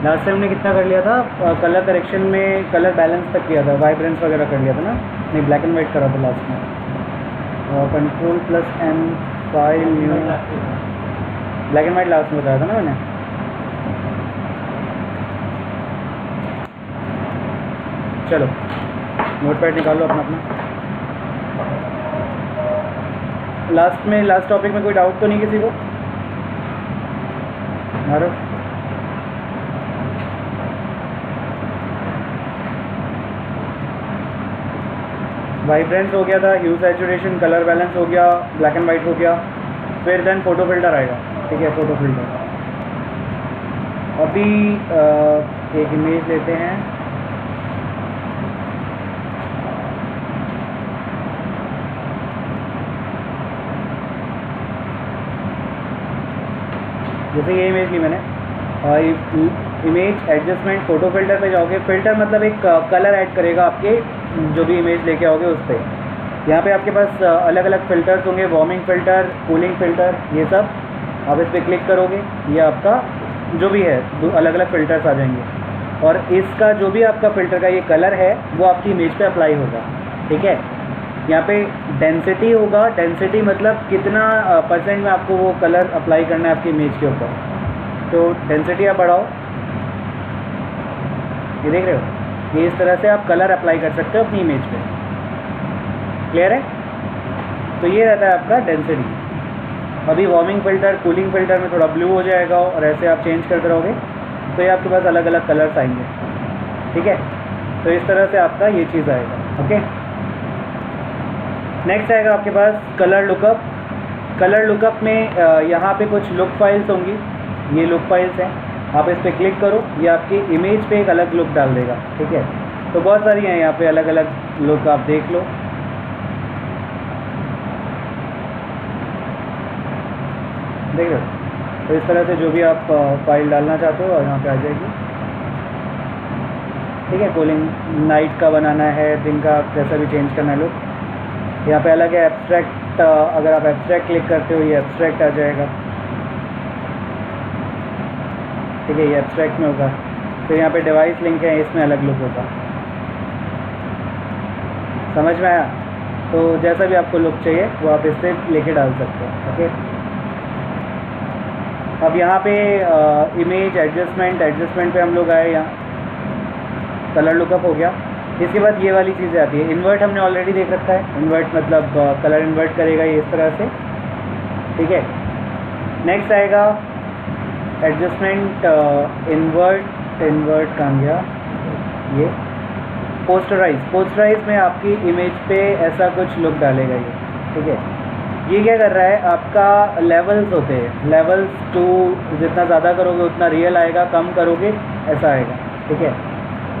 Last time ने कितना कर लिया था, कलर करेक्शन में कलर बैलेंस तक किया था, वाइब्रेंस वगैरह कर लिया था ना, नहीं ब्लैक एंड वाइट करा था लास्ट में। Ctrl+N file new, black and white last में बताया था ना मैंने। चलो नोटपैड निकालो अपना अपना। लास्ट टॉपिक में कोई डाउट तो नहीं किसी को? मारो। वाइब्रेंस हो गया था, ह्यू सैचुरेशन, कलर बैलेंस हो गया, ब्लैक एंड वाइट हो गया, फिर देन फोटो फिल्टर आएगा। ठीक है, फोटो फिल्टर। अभी एक इमेज लेते हैं, जैसे ये इमेज ली मैंने, इमेज एडजस्टमेंट फोटो फिल्टर पे जाओगे। फिल्टर मतलब एक कलर ऐड करेगा आपके जो भी इमेज लेके आओगे उस पर। यहाँ पे आपके पास अलग अलग फ़िल्टर्स होंगे, वार्मिंग फ़िल्टर, कूलिंग फ़िल्टर, ये सब। आप इस पर क्लिक करोगे, ये आपका जो भी है अलग अलग फ़िल्टर्स आ जाएंगे, और इसका जो भी आपका फ़िल्टर का ये कलर है वो आपकी इमेज पे अप्लाई होगा। ठीक है, यहाँ पे डेंसिटी होगा, डेंसिटी मतलब कितना परसेंट में आपको वो कलर अप्लाई करना है आपकी इमेज के ऊपर। तो डेंसिटी आप बढ़ाओ, ये देख रहे हो, ये इस तरह से आप कलर अप्लाई कर सकते हो अपनी इमेज पे। क्लियर है? तो ये रहता है आपका डेंसिटी। अभी वार्मिंग फ़िल्टर, कूलिंग फ़िल्टर में थोड़ा ब्लू हो जाएगा, और ऐसे आप चेंज करते रहोगे तो ये आपके पास अलग अलग कलर्स आएंगे। ठीक है, तो इस तरह से आपका ये चीज़ आएगा। ओके, नेक्स्ट आएगा आपके पास कलर लुकअप। कलर लुकअप में यहाँ पे कुछ लुक फाइल्स होंगी, ये लुक फाइल्स हैं। आप इस पर क्लिक करो, ये आपकी इमेज पे एक अलग लुक डाल देगा। ठीक है, तो बहुत सारी हैं यहाँ पे अलग अलग लुक, आप देख लो। देख रहे हो? तो इस तरह से जो भी आप फाइल डालना चाहते हो यहाँ पे आ जाएगी। ठीक है, कूलिंग नाइट का बनाना है, दिन का, कैसा भी चेंज करना है लुक। यहाँ पे अलग है एब्स्ट्रैक्ट, अगर आप एब्स्ट्रैक्ट क्लिक करते हो ये एब्स्ट्रैक्ट आ जाएगा। ठीक है, ये एब्स्ट्रैक्ट में होगा। फिर यहाँ पे डिवाइस लिंक है, इसमें अलग लुक होगा। समझ में आया? तो जैसा भी आपको लुक चाहिए वो आप इससे लेके डाल सकते हो। ओके, अब यहाँ पे इमेज एडजस्टमेंट पे हम लोग आए। यहाँ कलर लुकअप हो गया। इसके बाद ये वाली चीज़ें आती है। इन्वर्ट हमने ऑलरेडी देख रखा है। इन्वर्ट मतलब कलर इन्वर्ट करेगा ये इस तरह से। ठीक है, नेक्स्ट आएगा एडजस्टमेंट इन्वर्ट कहाँ गया ये, पोस्टराइज में आपकी इमेज पे ऐसा कुछ लुक डालेगा ये। ठीक है, ये क्या कर रहा है, आपका लेवल्स होते हैं, लेवल्स 2 जितना ज़्यादा करोगे उतना रियल आएगा, कम करोगे ऐसा आएगा। ठीक है,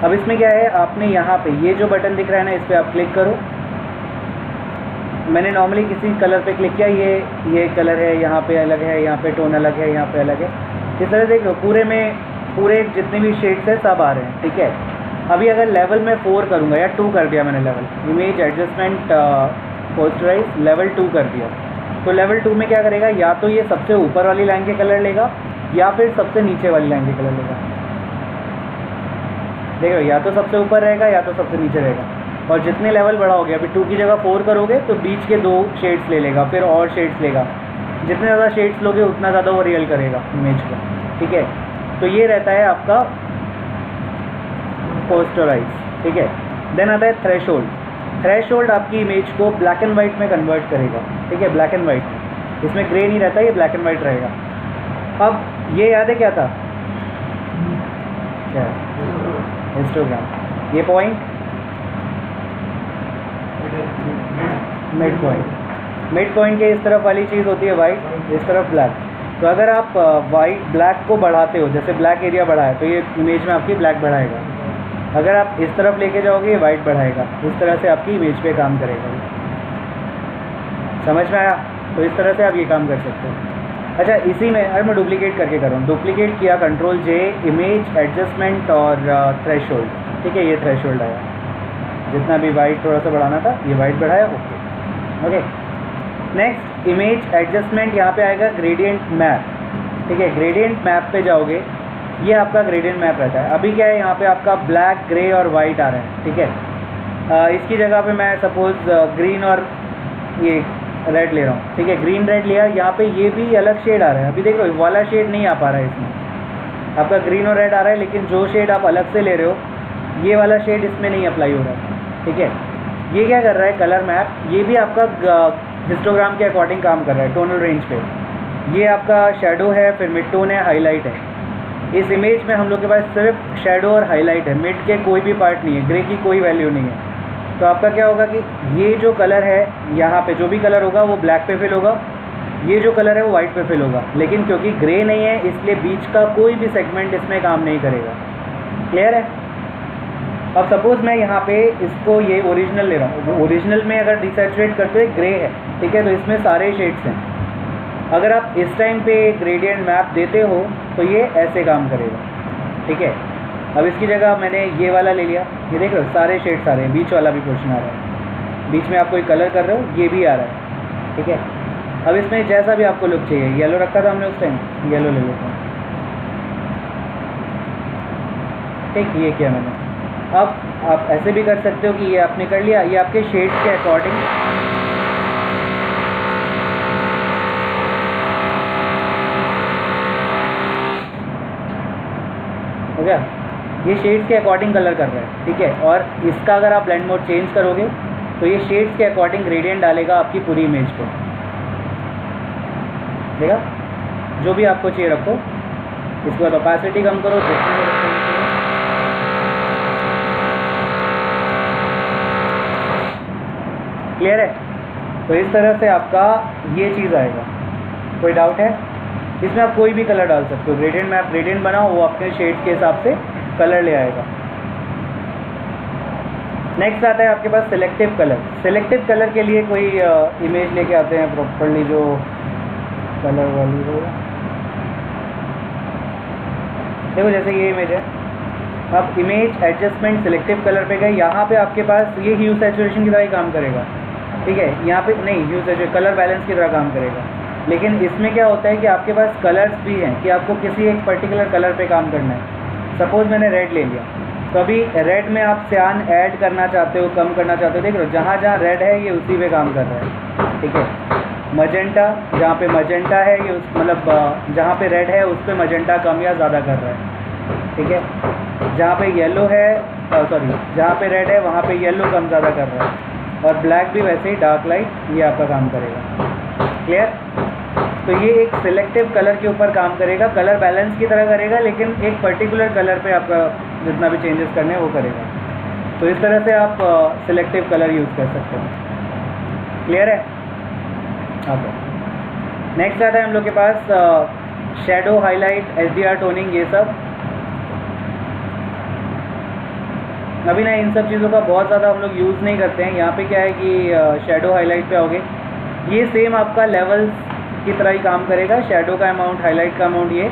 अब इसमें क्या है, आपने यहाँ पे ये जो बटन दिख रहा है ना, इस पर आप क्लिक करो। मैंने नॉर्मली किसी कलर पे क्लिक किया, ये कलर है, यहाँ पे अलग है, यहाँ पे टोन अलग है, यहाँ पे अलग है। इस तरह देख लो, पूरे जितने भी शेड्स हैं सब आ रहे हैं। ठीक है, अभी अगर लेवल में 4 करूँगा या 2 कर दिया मैंने, लेवल इमेज एडजस्टमेंट पोस्टराइज लेवल 2 कर दिया, तो लेवल 2 में क्या करेगा, या तो ये सबसे ऊपर वाली लाइन के कलर लेगा या फिर सबसे नीचे वाली लाइन के कलर लेगा। देखो, या तो सबसे ऊपर रहेगा या तो सबसे नीचे रहेगा। और जितने लेवल बढ़ाओगे, अभी 2 की जगह 4 करोगे तो बीच के 2 शेड्स ले लेगा, फिर और शेड्स लेगा। जितने ज़्यादा शेड्स लोगे उतना ज़्यादा वो रियल करेगा इमेज को। ठीक है, तो ये रहता है आपका पोस्टराइज। ठीक है, देन आता है थ्रेशोल्ड आपकी इमेज को ब्लैक एंड वाइट में कन्वर्ट करेगा। ठीक है, ब्लैक एंड वाइट, इसमें ग्रे नहीं रहता, ये ब्लैक एंड वाइट रहेगा। अब ये याद है क्या था, क्या हिस्टोग्राम, ये पॉइंट मिड पॉइंट के इस तरफ वाली चीज़ होती है वाइट, इस तरफ ब्लैक। तो अगर आप ब्लैक को बढ़ाते हो, जैसे ब्लैक एरिया बढ़ा है तो ये इमेज में आपकी ब्लैक बढ़ाएगा। अगर आप इस तरफ लेके जाओगे ये वाइट बढ़ाएगा। इस तरह से आपकी इमेज पे काम करेगा। समझ में आया? तो इस तरह से आप ये काम कर सकते हो। अच्छा, इसी में अरे मैं डुप्लीकेट करके कर रहा हूँ, डुप्लीकेट किया, Ctrl J, इमेज एडजस्टमेंट और थ्रेशोल्ड। ठीक है, ये थ्रेशोल्ड आया, जितना भी वाइट थोड़ा सा बढ़ाना था ये वाइट बढ़ाया। ओके, नेक्स्ट इमेज एडजस्टमेंट, यहाँ पे आएगा ग्रेडियंट मैप। ठीक है, ग्रेडियंट मैप पे जाओगे ये आपका ग्रेडियंट मैप रहता है। अभी क्या है, यहाँ पे आपका ब्लैक, ग्रे और वाइट आ रहा है, ठीक है। इसकी जगह पे मैं सपोज़ ग्रीन और ये रेड ले रहा हूँ, ठीक है। ग्रीन रेड लिया, यहाँ पे ये भी अलग शेड आ रहा है। अभी देख लो वाला शेड नहीं आ पा रहा है इसमें, आपका ग्रीन और रेड आ रहा है, लेकिन जो शेड आप अलग से ले रहे हो ये वाला शेड इसमें नहीं अप्लाई हो रहा है, ठीक है। ये क्या कर रहा है कलर मैप, ये भी आपका हिस्टोग्राम के अकॉर्डिंग काम कर रहा है टोनल रेंज पे। ये आपका शेडो है, फिर मिड टोन है, हाईलाइट है। इस इमेज में हम लोग के पास सिर्फ शेडो और हाईलाइट है, मिड के कोई भी पार्ट नहीं है, ग्रे की कोई वैल्यू नहीं है। तो आपका क्या होगा कि ये जो कलर है यहाँ पे जो भी कलर होगा वो ब्लैक पे फिल होगा, ये जो कलर है वो वाइट पे फिल होगा। लेकिन क्योंकि ग्रे नहीं है इसलिए बीच का कोई भी सेगमेंट इसमें काम नहीं करेगा। क्लियर है? अब सपोज़ मैं यहाँ पे इसको ये ओरिजिनल ले रहा हूँ, ओरिजिनल में अगर डिसैचुरेट करते हुए ग्रे है, ठीक है, तो इसमें सारे शेड्स हैं। अगर आप इस टाइम पे ग्रेडियंट मैप देते हो तो ये ऐसे काम करेगा, ठीक है। अब इसकी जगह मैंने ये वाला ले लिया, ये देख रहे हो सारे शेड्स आ रहे हैं, बीच वाला भी पोर्शन आ रहा है, बीच में आप कोई कलर कर रहे हो ये भी आ रहा है, ठीक है। अब इसमें जैसा भी आपको लुक चाहिए, येलो रखा था हमने उस टाइम, येलो ले लेते हैं, ठीक। ये किया मैंने। अब आप ऐसे भी कर सकते हो कि ये आपने कर लिया, ये आपके शेड्स के अकॉर्डिंग हो गया, ये शेड्स के अकॉर्डिंग कलर कर रहा है, ठीक है। और इसका अगर आप ब्लेंड मोड चेंज करोगे तो ये शेड्स के अकॉर्डिंग ग्रेडियंट डालेगा आपकी पूरी इमेज पे, देखा। जो भी आपको चाहिए रखो, इसके बाद ओपेसिटी कम करो, क्लियर है। तो इस तरह से आपका ये चीज़ आएगा। कोई डाउट है? इसमें आप कोई भी कलर डाल सकते हो, ग्रेडियंट में आप ग्रेडियंट बनाओ, वो अपने शेड के हिसाब से कलर ले आएगा। नेक्स्ट आता है आपके पास सिलेक्टिव कलर। सिलेक्टिव कलर के लिए कोई इमेज लेके आते हैं प्रॉपर्ली जो कलर वाली हो। देखो जैसे ये इमेज है, अब इमेज एडजस्टमेंट सिलेक्टिव कलर पे गए, यहाँ पे आपके पास ये ह्यू सैचुरेशन की तरह ही काम करेगा, ठीक है। यहाँ पे नहीं, ह्यू सैचुरेशन कलर बैलेंस की तरह काम करेगा। लेकिन इसमें क्या होता है कि आपके पास कलर्स भी हैं कि आपको किसी एक पर्टिकुलर कलर पे काम करना है। सपोज़ मैंने रेड ले लिया, तो अभी रेड में आप सियान ऐड करना चाहते हो, कम करना चाहते हो, देख लो जहाँ जहाँ रेड है ये उसी पे काम कर रहा है, ठीक है। मजेंटा, जहाँ पे मजेंटा है ये उस मतलब जहाँ पे रेड है उस पर मजेंटा कम या ज़्यादा कर रहा है, ठीक है। जहाँ पे येलो है सॉरी जहाँ पे रेड है वहाँ पे येलो कम ज़्यादा कर रहा है। और ब्लैक भी वैसे ही डार्क लाइट ये आपका काम करेगा। क्लियर? तो ये एक सिलेक्टिव कलर के ऊपर काम करेगा, कलर बैलेंस की तरह करेगा, लेकिन एक पर्टिकुलर कलर पे आपका जितना भी चेंजेस करने हैं वो करेगा। तो इस तरह से आप सिलेक्टिव कलर यूज़ कर सकते हो। क्लियर है? ओके। नेक्स्ट आता है हम लोग के पास शेडो, हाईलाइट, HDR, टोनिंग, ये सब। अभी ना इन सब चीज़ों का बहुत ज़्यादा हम लोग यूज़ नहीं करते हैं। यहाँ पे क्या है कि शेडो, हाईलाइट पे आओगे, ये सेम आपका लेवल्स की तरह ही काम करेगा, शेडो का अमाउंट, हाईलाइट का अमाउंट ये।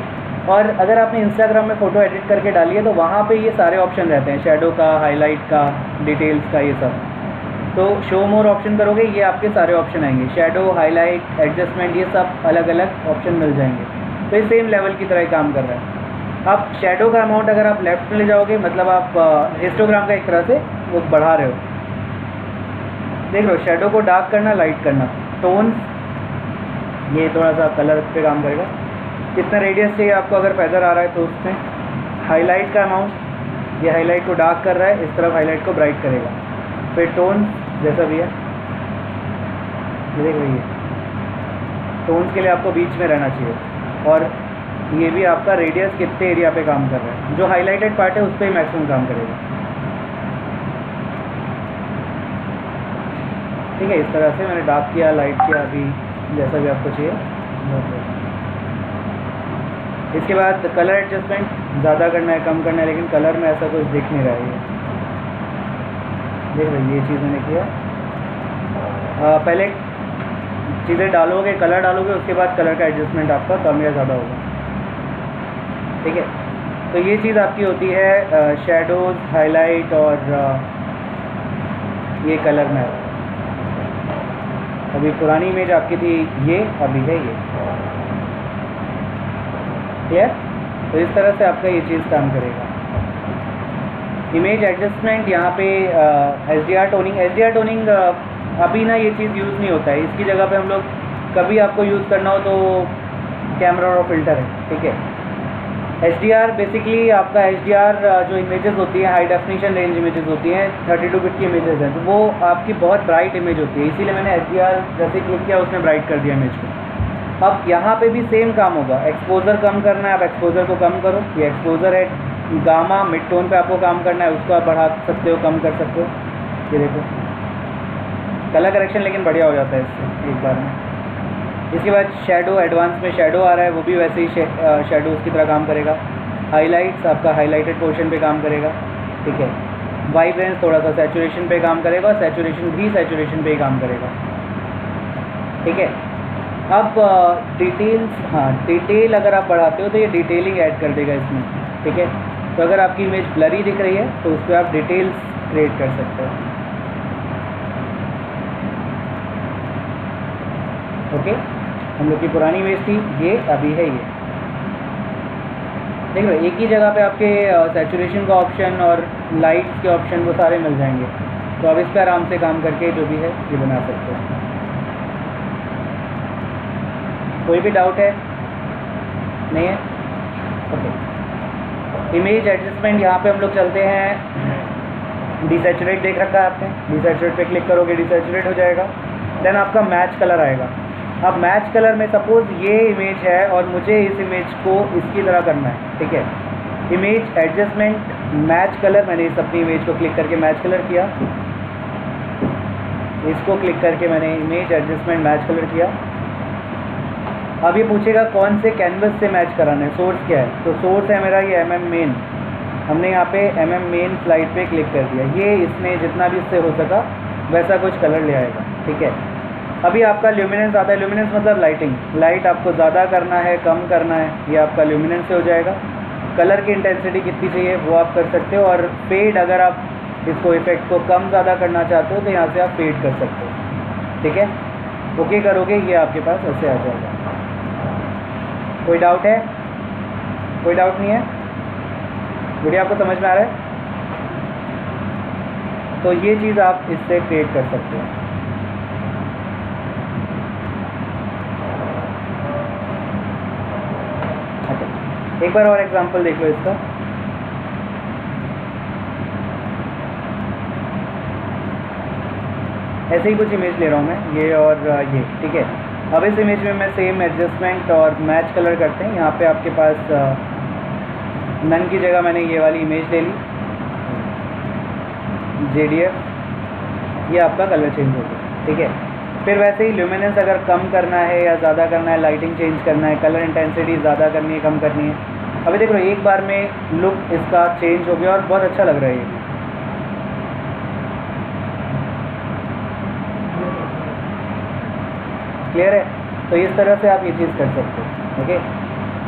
और अगर आपने इंस्टाग्राम में फ़ोटो एडिट करके डाली है तो वहाँ पे ये सारे ऑप्शन रहते हैं, शेडो का, हाईलाइट का, डिटेल्स का, ये सब। तो शो मोर ऑप्शन करोगे ये आपके सारे ऑप्शन आएंगे, शेडो, हाईलाइट, एडजस्टमेंट, ये सब अलग अलग ऑप्शन मिल जाएंगे। तो ये सेम लेवल की तरह ही काम कर रहा है। आप शेडो का अमाउंट अगर आप लेफ्ट में ले जाओगे, मतलब आप हिस्टोग्राम का एक तरह से वो बढ़ा रहे हो। देख लो शेडो को डार्क करना, लाइट करना, टोन्स ये थोड़ा सा कलर पे काम करेगा। कितना रेडियस चाहिए आपको, अगर फेदर आ रहा है तो उसमें हाईलाइट का अमाउंट, ये हाईलाइट को डार्क कर रहा है, इस तरफ हाईलाइट को ब्राइट करेगा। फिर टोन जैसा भी है, देख रही है, टोन्स के लिए आपको बीच में रहना चाहिए। और ये भी आपका रेडियस कितने एरिया पे काम कर रहा है, जो हाईलाइटेड पार्ट है उस पर ही मैक्सिमम काम करेगा, ठीक है। इस तरह से मैंने डार्क किया, लाइट किया, अभी जैसा भी आपको चाहिए। इसके बाद कलर एडजस्टमेंट, ज़्यादा करना है, कम करना है, लेकिन कलर में ऐसा कुछ दिख नहीं रहा है। देख रहे ये चीज़ मैंने किया। पहले चीज़ें डालोगे, कलर डालोगे, उसके बाद कलर का एडजस्टमेंट आपका कम या ज़्यादा होगा, ठीक है। तो ये चीज़ आपकी होती है शेडोज़, हाईलाइट और ये कलर में। अभी पुरानी इमेज आपकी थी ये, अभी है ये। क्लियर? तो इस तरह से आपका ये चीज़ काम करेगा। इमेज एडजस्टमेंट यहाँ पे HDR टोनिंग अभी ना ये चीज़ यूज़ नहीं होता है। इसकी जगह पे हम लोग कभी आपको यूज़ करना हो तो कैमरा और फिल्टर है, ठीक है। HDR बेसिकली आपका HDR जो इमेजेस होती हैं हाई डेफिनेशन रेंज इमेजेस होती हैं, 32 बिट की इमेजेस हैं, तो वो आपकी बहुत ब्राइट इमेज होती है, इसीलिए मैंने HDR जैसे क्लिक किया उसने ब्राइट कर दिया इमेज को। अब यहाँ पे भी सेम काम होगा, एक्सपोजर कम करना है, आप एक्सपोजर को कम करो, ये एक्सपोजर है, गामा मिड टोन पे आपको काम करना है, उसको आप बढ़ा सकते हो, कम कर सकते हो। ये देखो कलर करेक्शन लेकिन बढ़िया हो जाता है इससे एक बार में। इसके बाद शेडो, एडवांस में शेडो आ रहा है, वो भी वैसे ही शेडो उसकी तरह काम करेगा। हाइलाइट्स आपका हाइलाइटेड पोर्शन पे काम करेगा, ठीक है। वाइब्रेंस थोड़ा सा सैचुरेशन पे काम करेगा, सैचुरेशन भी सैचुरेशन पे ही काम करेगा, ठीक है। अब डिटेल्स, हाँ डिटेल अगर आप बढ़ाते हो तो ये डिटेलिंग ऐड कर देगा इसमें, ठीक है। तो अगर आपकी इमेज ब्लरी दिख रही है तो उस पर आप डिटेल्स क्रिएट कर सकते हो, ओके। हम लोग की पुरानी इमेज थी ये, अभी है ये, देख रहे एक ही जगह पे आपके सैचुरेशन का ऑप्शन और लाइट्स के ऑप्शन वो सारे मिल जाएंगे। तो अब इस पर आराम से काम करके जो भी है ये बना सकते हो। कोई भी डाउट है? नहीं है? ओके। इमेज एडजस्टमेंट यहाँ पे हम लोग चलते हैं, डिसैचुरेट देख रखा है आपने, डिसैचुरेट पे क्लिक करोगे डिसैचुरेट हो जाएगा। देन आपका मैच कलर आएगा। अब मैच कलर में सपोज ये इमेज है और मुझे इस इमेज को इसकी तरह करना है, ठीक है। इमेज एडजस्टमेंट मैच कलर, मैंने इस अपनी इमेज को क्लिक करके मैच कलर किया, इसको क्लिक करके मैंने इमेज एडजस्टमेंट मैच कलर किया। अब ये पूछेगा कौन से कैनवस से मैच कराना है, सोर्स क्या है, तो सोर्स है मेरा ये MM मेन। हमने यहाँ पे MM मेन स्लाइड पे क्लिक कर दिया, ये इसने जितना भी इससे हो सका वैसा कुछ कलर ले आएगा, ठीक है। अभी आपका ल्यूमिनेंस आता है, ल्यूमिनेंस मतलब लाइटिंग, लाइट आपको ज़्यादा करना है कम करना है, ये आपका ल्यूमिनेंस से हो जाएगा। कलर की इंटेंसिटी कितनी चाहिए वो आप कर सकते हो, और फेड अगर आप इसको इफेक्ट को कम ज़्यादा करना चाहते हो तो यहाँ से आप फेड कर सकते हो, ठीक है। ओके करोगे ये आपके पास ऐसे आ जाएगा। कोई डाउट है? कोई डाउट नहीं है? वीडियो आपको समझ में आ रहा है? तो ये चीज़ आप इससे क्रिएट कर सकते हो। अच्छा, एक बार और एग्जांपल देख लो इसका। ऐसे ही कुछ इमेज ले रहा हूँ मैं, ये और ये, ठीक है। अब इस इमेज में मैं सेम एडजस्टमेंट और मैच कलर करते हैं। यहाँ पे आपके पास नन की जगह मैंने ये वाली इमेज ले ली, JDF, ये आपका कलर चेंज हो गया, ठीक है। फिर वैसे ही ल्यूमिनेंस अगर कम करना है या ज़्यादा करना है, लाइटिंग चेंज करना है, कलर इंटेंसिटी ज़्यादा करनी है कम करनी है। अभी देखो एक बार में लुक इसका चेंज हो गया और बहुत अच्छा लग रहा है ये। क्लियर है? तो इस तरह से आप ये चीज़ कर सकते हो, ओके।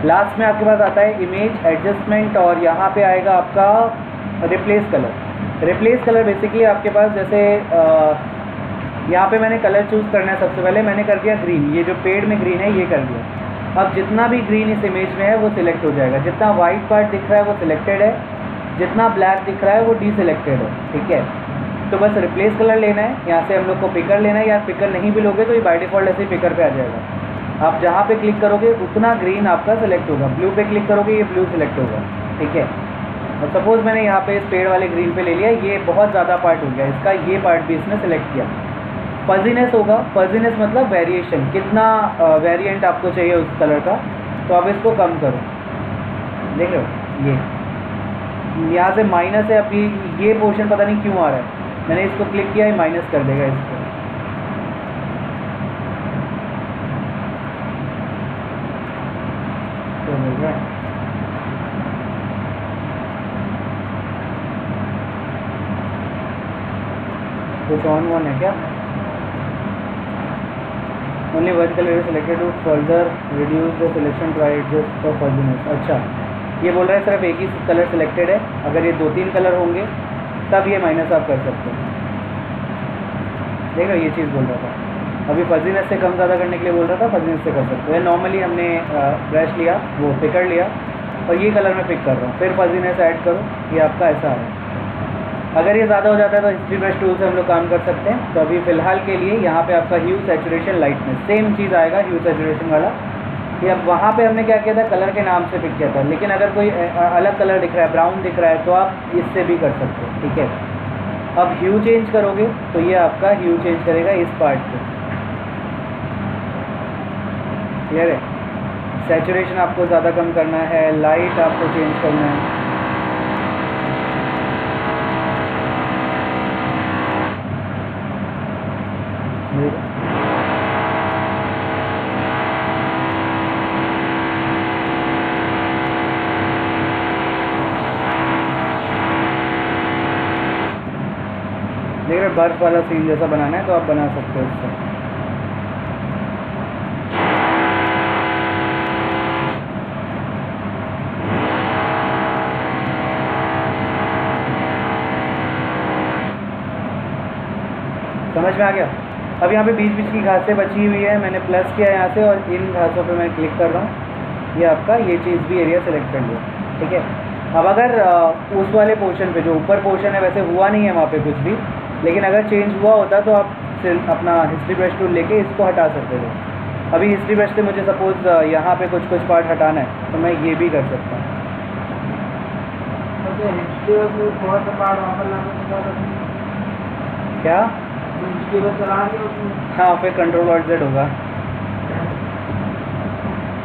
लास्ट में आपके पास आता है इमेज एडजस्टमेंट, और यहाँ पे आएगा आपका replace colour. Replace colour basically आपके पास जैसे यहाँ पे मैंने कलर चूज़ करना है, सबसे पहले मैंने कर दिया ग्रीन, ये जो पेड़ में ग्रीन है ये कर दिया। अब जितना भी ग्रीन इस इमेज में है वो सिलेक्ट हो जाएगा, जितना वाइट पार्ट दिख रहा है वो सिलेक्टेड है, जितना ब्लैक दिख रहा है वो डीसिलेक्टेड है, ठीक है। तो बस रिप्लेस कलर लेना है, यहाँ से हम लोग को पिकर लेना है, या पिकर नहीं भी लोगे तो ये बाय डिफ़ॉल्ट ऐसे ही पिकर पे आ जाएगा। आप जहाँ पे क्लिक करोगे उतना ग्रीन आपका सेलेक्ट होगा, ब्लू पे क्लिक करोगे ये ब्लू सेलेक्ट होगा, ठीक है। और सपोज़ मैंने यहाँ पे इस पेड़ वाले ग्रीन पे ले लिया, ये बहुत ज़्यादा पार्ट हो गया इसका, ये पार्ट भी इसने सेलेक्ट किया। फजीनेस होगा, फजीनेस मतलब वेरिएशन, कितना वेरिएंट आपको चाहिए उस कलर का, तो आप इसको कम करो। देख रहे हो ये यहाँ से माइनस है, अभी ये पोर्शन पता नहीं क्यों आ रहा है, मैंने इसको क्लिक किया, ये माइनस कर देगा इसको। तो मिल रहा है कुछ ऑन है क्या? Only one colour selected to further reduce the selection to adjust for fuzziness. अच्छा, ये बोल रहा है सिर्फ एक ही कलर सेलेक्टेड है, अगर ये 2-3 कलर होंगे तब ये माइनस आप कर सकते हो। देखो ये चीज़ बोल रहा था, अभी फजीनेस से कम ज़्यादा करने के लिए बोल रहा था, फजीनेस से कर सकते हो। नॉर्मली हमने ब्रश लिया, वो पिकर लिया, और ये कलर मैं पिक कर रहा हूँ, फिर फजीनेस ऐड करो, ये आपका ऐसा है। अगर ये ज़्यादा हो जाता है तो हिस्ट्री ब्रश टूल से हम लोग काम कर सकते हैं। तो अभी फ़िलहाल के लिए यहाँ पे आपका ह्यू सैचुरेशन लाइटनेस सेम चीज़ आएगा, ह्यू सैचुरेशन वाला। ये अब वहाँ पे हमने क्या किया था, कलर के नाम से पिक किया था, लेकिन अगर कोई अलग कलर दिख रहा है, ब्राउन दिख रहा है, तो आप इससे भी कर सकते हो, ठीक है। अब ह्यू चेंज करोगे तो ये आपका ह्यू चेंज करेगा इस पार्ट पे, क्लियर है। सैचुरेशन आपको ज़्यादा कम करना है, लाइट आपको चेंज करना है। देख रहे बर्फ वाला सीन जैसा बनाना है तो आप बना सकते हो इससे। समझ में आ गया। अब यहाँ पे बीच बीच की घासें बची हुई है, मैंने प्लस किया यहाँ से और इन घासों पे मैं क्लिक कर रहा हूँ। ये आपका ये चीज़ भी एरिया सेलेक्ट कर लिया, ठीक है। अब अगर उस वाले पोर्शन पे जो ऊपर पोर्शन है वैसे हुआ नहीं है वहाँ पे कुछ भी, लेकिन अगर चेंज हुआ होता तो आप अपना हिस्ट्री ब्रश टूल लेके इसको हटा सकते थे। अभी हिस्ट्री ब्रश से मुझे सपोज़ यहाँ पे कुछ पार्ट हटाना है तो मैं ये भी कर सकता हूँ। क्या? हाँ, फिर Ctrl+Z होगा,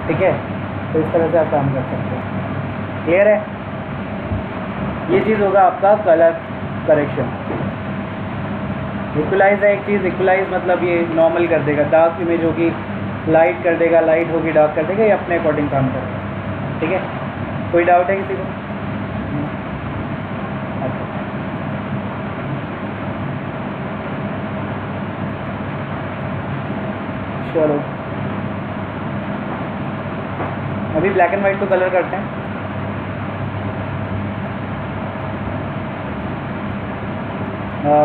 ठीक है। तो इस तरह से आप काम कर सकते हैं, क्लियर है। ये चीज़ होगा आपका कलर करेक्शन। इक्वलाइज है एक चीज़, इक्वलाइज मतलब ये नॉर्मल कर देगा, डार्क इमेज होगी लाइट कर देगा, लाइट होगी डार्क कर देगा, ये अपने अकॉर्डिंग काम करेगा, ठीक है। कोई डाउट है किसी को? अच्छा, चलो अभी ब्लैक एंड वाइट को कलर करते हैं।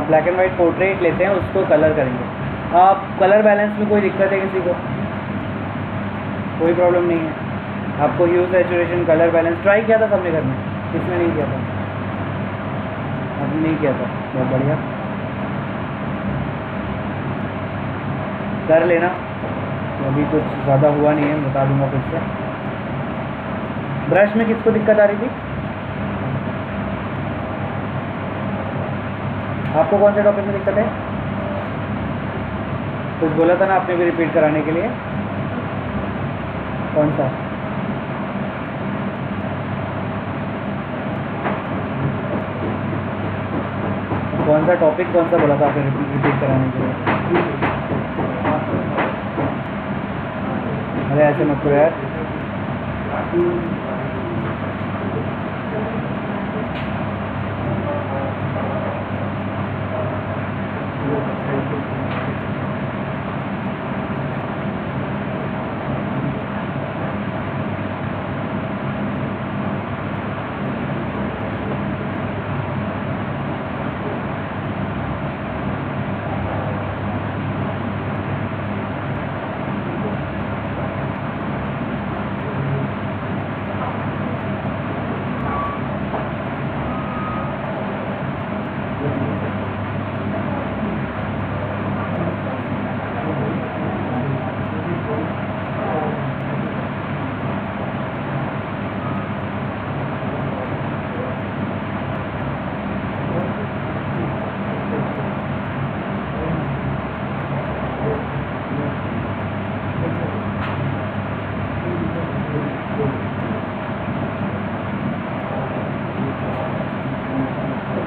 ब्लैक एंड वाइट पोर्ट्रेट लेते हैं, उसको कलर करेंगे। आप कलर बैलेंस में कोई दिक्कत है किसी को? कोई प्रॉब्लम नहीं है। आपको ह्यू सैचुरेशन कलर बैलेंस ट्राई किया था सबने घर में? किसने नहीं किया था? आपने नहीं किया था, बहुत बढ़िया, कर लेना। अभी कुछ ज़्यादा हुआ नहीं है, बता दूंगा फिर से। ब्रश में किसको दिक्कत आ रही थी? आपको कौन से टॉपिक में दिक्कत है? कुछ बोला था ना आपने भी रिपीट कराने के लिए, कौन सा? कौन सा टॉपिक, कौन सा बोला था आपने रिपीट कराने के लिए? अरे ऐसे मत करो यार।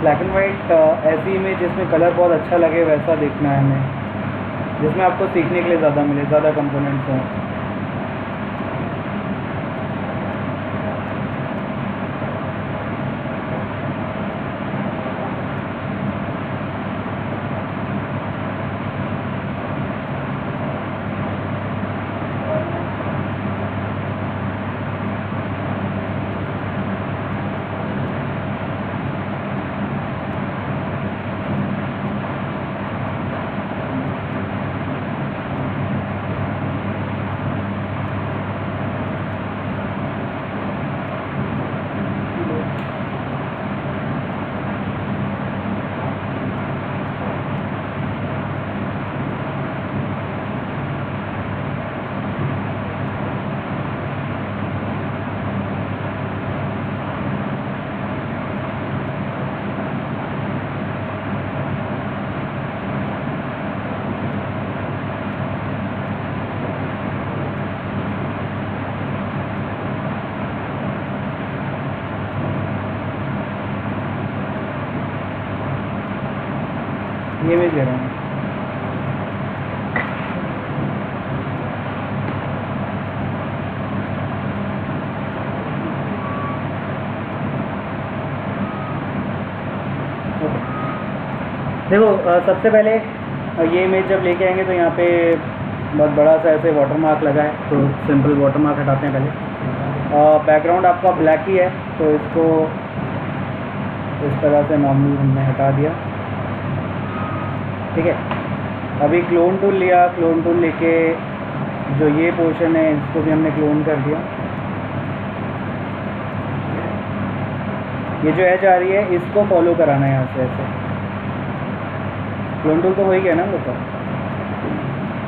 ब्लैक एंड वाइट ऐसी इमेज जिसमें कलर बहुत अच्छा लगे वैसा देखना है हमें, जिसमें आपको सीखने के लिए ज़्यादा मिले, ज़्यादा कंपोनेंट्स हों। ये इमेज ले रहा हूँ। देखो सबसे पहले ये इमेज जब लेके आएंगे तो यहाँ पे बहुत बड़ा सा ऐसे वाटरमार्क लगा है, तो सिंपल वाटरमार्क हटाते हैं पहले। बैकग्राउंड आपका ब्लैक ही है, तो इसको इस तरह से नॉर्मल हमने हटा दिया। ठीक है, अभी क्लोन टूल लिया, क्लोन टूल लेके जो ये पोर्शन है इसको भी हमने क्लोन कर दिया। ये जो एज आ रही है इसको फॉलो कराना है यहाँ से ऐसे। क्लोन टूल तो हो ही गया ना, हम लोग का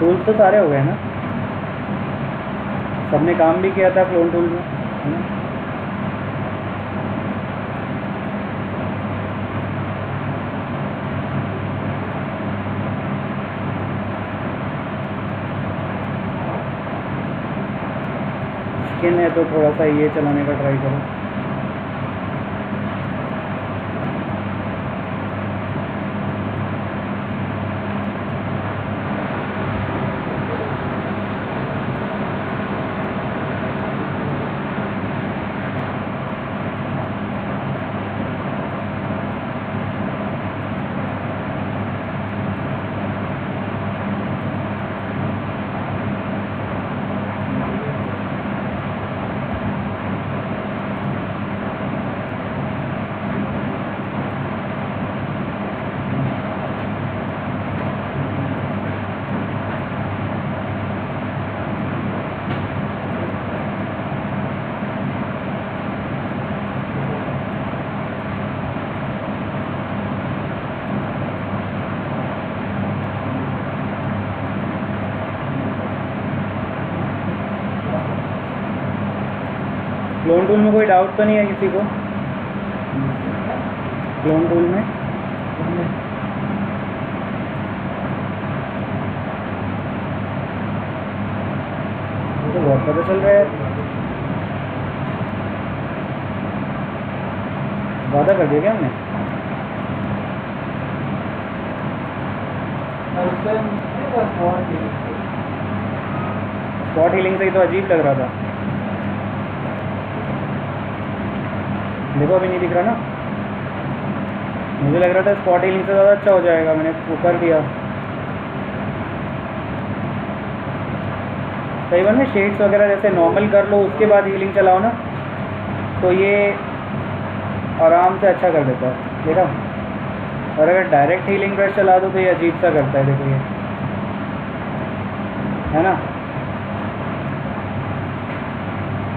टूल्स तो सारे हो गए ना, सबने काम भी किया था क्लोन टूल में, है ना। स्किन है तो थोड़ा सा ये चलाने का ट्राई करो। क्लोन टूल में कोई डाउट तो नहीं है किसी को? क्लोन टूल में तो बहुत पता चल रहा है, ज़्यादा कर दिया क्या हमने? स्पॉट हीलिंग से ही तो अजीब लग रहा था। देखो अभी नहीं दिख रहा ना, मुझे लग रहा था स्पॉट हीलिंग से ज़्यादा अच्छा हो जाएगा, मैंने वो कर दिया। कई बार में शेड्स वगैरह जैसे नॉर्मल कर लो उसके बाद हीलिंग चलाओ ना, तो ये आराम से अच्छा कर देता है, देखा। और अगर डायरेक्ट हीलिंग ब्रश चला दो तो ये अजीब सा करता है, देखो ये, है ना।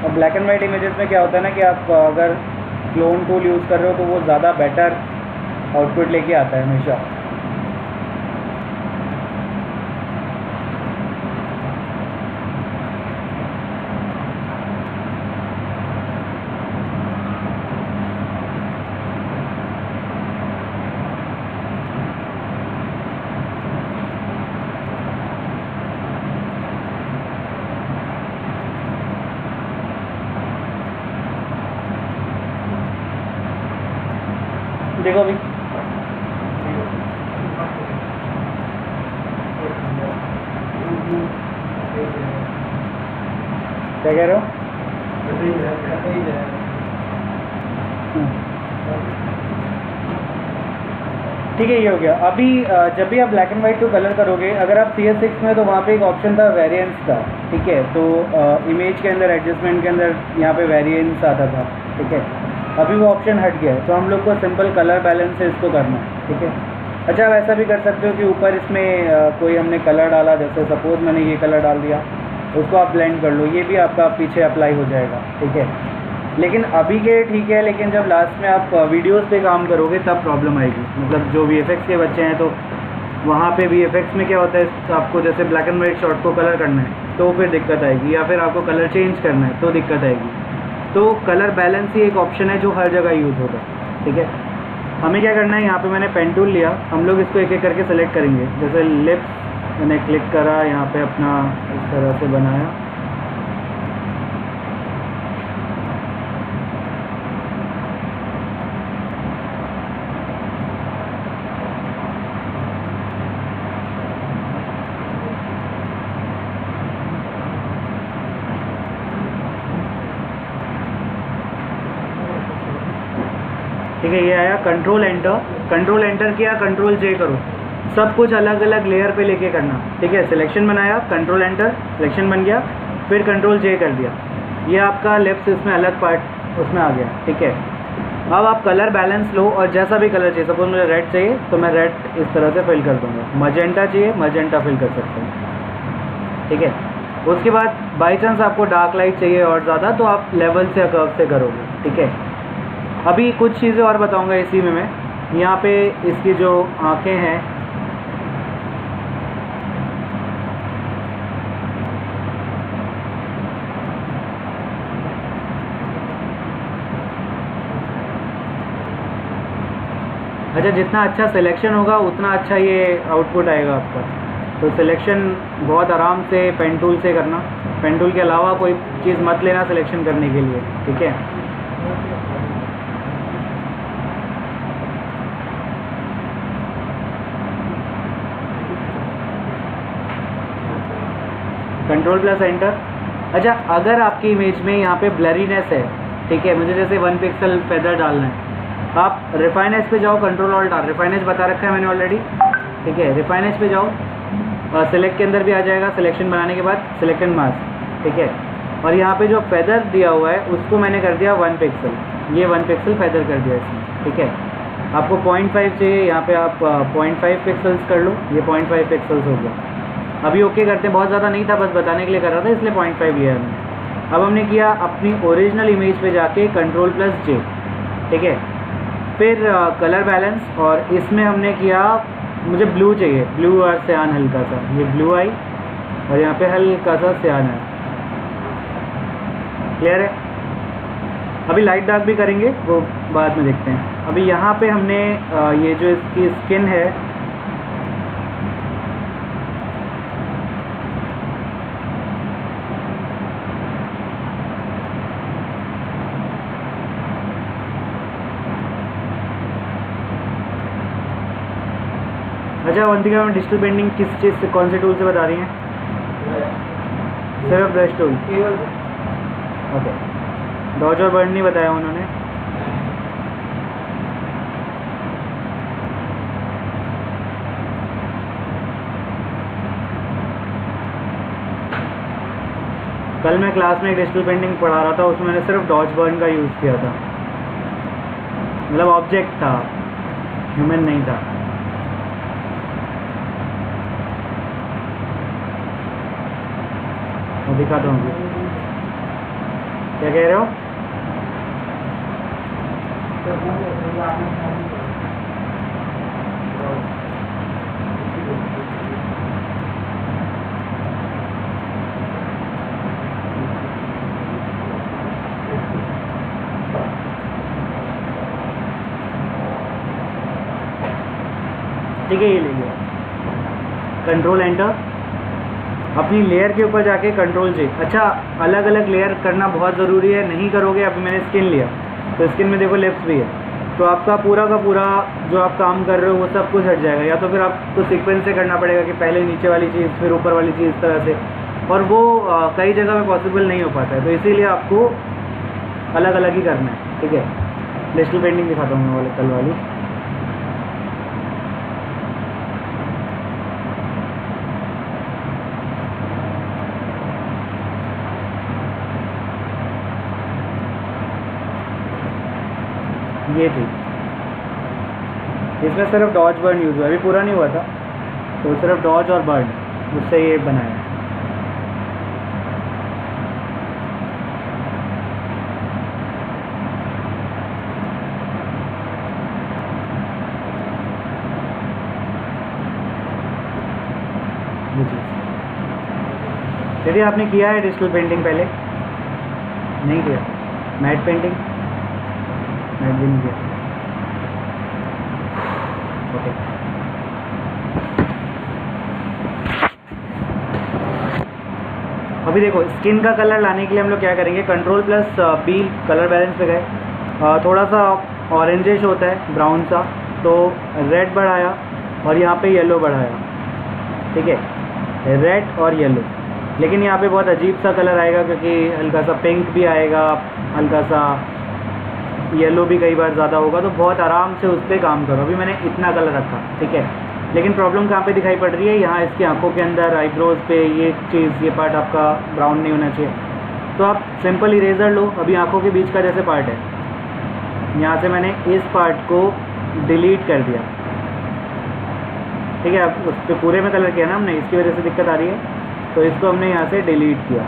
और ब्लैक एंड वाइट इमेजेस में क्या होता है ना कि आप अगर क्लोन टूल यूज़ कर रहे हो तो वो ज़्यादा बेटर आउटपुट लेके आता है हमेशा। देखो अभी क्या कह रहे हो? ठीक है, ये हो गया। अभी जब भी आप black and white to colour करोगे, अगर आप CS6 में तो वहाँ पे एक ऑप्शन था वेरिएंस का, ठीक है। तो इमेज के अंदर एडजस्टमेंट के अंदर यहाँ पे वेरिएंस आता था, ठीक है। अभी वो ऑप्शन हट गया है, तो हम लोग को सिंपल कलर बैलेंस से इसको करना है, ठीक है। अच्छा, आप ऐसा भी कर सकते हो कि ऊपर इसमें कोई हमने कलर डाला, जैसे सपोज मैंने ये कलर डाल दिया, उसको आप ब्लेंड कर लो, ये भी आपका पीछे अप्लाई हो जाएगा, ठीक है। लेकिन अभी के ठीक है, लेकिन जब लास्ट में आप वीडियोस पे काम करोगे तब प्रॉब्लम आएगी। मतलब जो VFX के बच्चे हैं तो वहाँ पे VFX में क्या होता है, आपको जैसे ब्लैक एंड वाइट शॉट को कलर करना है तो फिर दिक्कत आएगी, या फिर आपको कलर चेंज करना है तो दिक्कत आएगी। तो कलर बैलेंस ही एक ऑप्शन है जो हर जगह यूज़ होता है, ठीक है। हमें क्या करना है, यहाँ पे मैंने पेन टूल लिया, हम लोग इसको एक एक करके सेलेक्ट करेंगे। जैसे लिप्स मैंने क्लिक करा, यहाँ पे अपना इस तरह से बनाया, ठीक है, ये आया कंट्रोल एंटर किया, कंट्रोल जे करो, सब कुछ अलग अलग लेयर पे लेके करना। ठीक है, सिलेक्शन बनाया, कंट्रोल एंटर, सिलेक्शन बन गया, फिर कंट्रोल जे कर दिया, ये आपका लेफ्ट इसमें अलग पार्ट उसमें आ गया। ठीक है, अब आप कलर बैलेंस लो और जैसा भी कलर चाहिए, सपोज मुझे रेड चाहिए तो मैं रेड इस तरह से फिल कर दूँगा, मजेंटा चाहिए मजेंटा फिल कर सकते हैं। ठीक है, उसके बाद बाई चांस आपको डार्क लाइट चाहिए और ज़्यादा तो आप लेवल से या कर्व से करोगे। ठीक है, अभी कुछ चीज़ें और बताऊँगा इसी में मैं। यहाँ पे इसकी जो आँखें हैं, अच्छा जितना अच्छा सिलेक्शन होगा उतना अच्छा ये आउटपुट आएगा आपका। तो सिलेक्शन बहुत आराम से पेन टूल से करना, पेन टूल के अलावा कोई चीज़ मत लेना सिलेक्शन करने के लिए। ठीक है, कंट्रोल प्लस एंटर। अच्छा, अगर आपकी इमेज में यहाँ पे ब्लरीनेस है, ठीक है, मुझे जैसे 1 पिक्सल फेदर डालना है, आप रिफाइनेस पे जाओ, कंट्रोल ऑल्ट आर, रिफाइनेस बता रखा है मैंने ऑलरेडी। ठीक है, रिफाइनेस पे जाओ, सेलेक्ट के अंदर भी आ जाएगा, सिलेक्शन बनाने के बाद सिलेक्ट एंड मास्क। ठीक है, और यहाँ पे जो फेदर दिया हुआ है उसको मैंने कर दिया 1 पिक्सल, ये 1 पिक्सल फेदर कर दिया इसमें। ठीक है, आपको 0.5 चाहिए, यहाँ पे आप 0.5 पिक्सल्स कर लो, ये 0.5 पिक्सल्स हो गया। अभी ओके करते हैं, बहुत ज़्यादा नहीं था, बस बताने के लिए कर रहा था इसलिए 0.5 लिया हमने। अब हमने किया अपनी ओरिजिनल इमेज पे जाके कंट्रोल प्लस जे। ठीक है, फिर कलर बैलेंस, और इसमें हमने किया, मुझे ब्लू चाहिए, ब्लू और सियान हल्का सा, ये ब्लू आई और यहाँ पे हल्का सा सियान है। क्लियर है? अभी लाइट डार्क भी करेंगे, वो बाद में देखते हैं। अभी यहाँ पे हमने ये जो इसकी स्किन है, अच्छा वंतिका में डिजिटल पेंटिंग किस चीज़ से, कौन से टूल से बता रही हैं? सिर्फ ब्रश टूल, ओके। डॉज और बर्न नहीं बताया उन्होंने। कल मैं क्लास में एक डिजिटल पेंटिंग पढ़ा रहा था, उसमें मैंने सिर्फ डॉज बर्न का यूज़ किया था, मतलब ऑब्जेक्ट था, ह्यूमन नहीं था। मैं दिखाता हूँ, क्या कह रहे हो? ठीक है, ये ले लिया, कंट्रोल एंटर, अपनी लेयर के ऊपर जाके कंट्रोल जे। अच्छा, अलग अलग लेयर करना बहुत ज़रूरी है, नहीं करोगे, अभी मैंने स्किन लिया तो स्किन में देखो लिप्स भी है, तो आपका पूरा का पूरा जो आप काम कर रहे हो वो सब कुछ हट जाएगा। या तो फिर आपको सीक्वेंस से करना पड़ेगा कि पहले नीचे वाली चीज़ फिर ऊपर वाली चीज़, इस तरह से, और वो कई जगह में पॉसिबल नहीं हो पाता है, तो इसीलिए आपको अलग अलग ही करना है। ठीक है, डिजिटल पेंटिंग दिखाता हूँ मैं कल वाली। ये थी, इसमें सिर्फ डॉज बर्न यूज़ हुआ, अभी पूरा नहीं हुआ था, तो सिर्फ डॉज और बर्न, उससे ये बनाया। यदि आपने किया है डिजिटल पेंटिंग पहले, नहीं किया, मैट पेंटिंग, मैट भी नहीं किया, ओके। अभी देखो, स्किन का कलर लाने के लिए हम लोग क्या करेंगे, control plus B, colour balance पे गए, थोड़ा सा ऑरेंजिश होता है, ब्राउन सा, तो रेड बढ़ाया और यहाँ पे येलो बढ़ाया। ठीक है, रेड और येलो, लेकिन यहाँ पे बहुत अजीब सा कलर आएगा क्योंकि हल्का सा पिंक भी आएगा, हल्का सा येलो भी कई बार ज़्यादा होगा, तो बहुत आराम से उस पर काम करो। अभी मैंने इतना कलर रखा, ठीक है, लेकिन प्रॉब्लम कहाँ पे दिखाई पड़ रही है, यहाँ इसकी आंखों के अंदर, आईब्रोज पे, ये चीज़, ये पार्ट आपका ब्राउन नहीं होना चाहिए। तो आप सिंपल इरेज़र लो, अभी आंखों के बीच का जैसे पार्ट है, यहाँ से मैंने इस पार्ट को डिलीट कर दिया, ठीक है। अब उस पर पूरे में कलर किया ना हमने, इसकी वजह से दिक्कत आ रही है, तो इसको हमने यहाँ से डिलीट किया,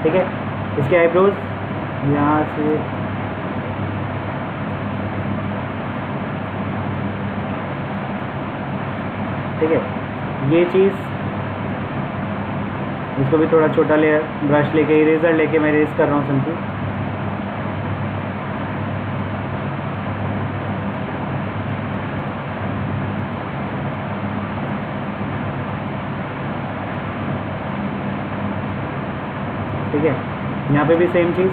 ठीक है। इसके आईब्रोज यहाँ से, ठीक है, ये चीज़, इसको भी थोड़ा छोटा लेयर ब्रश लेके, इरेज़र लेके मैं इरेज कर रहा हूँ सिंपल। ठीक है, यहाँ पे भी सेम चीज़,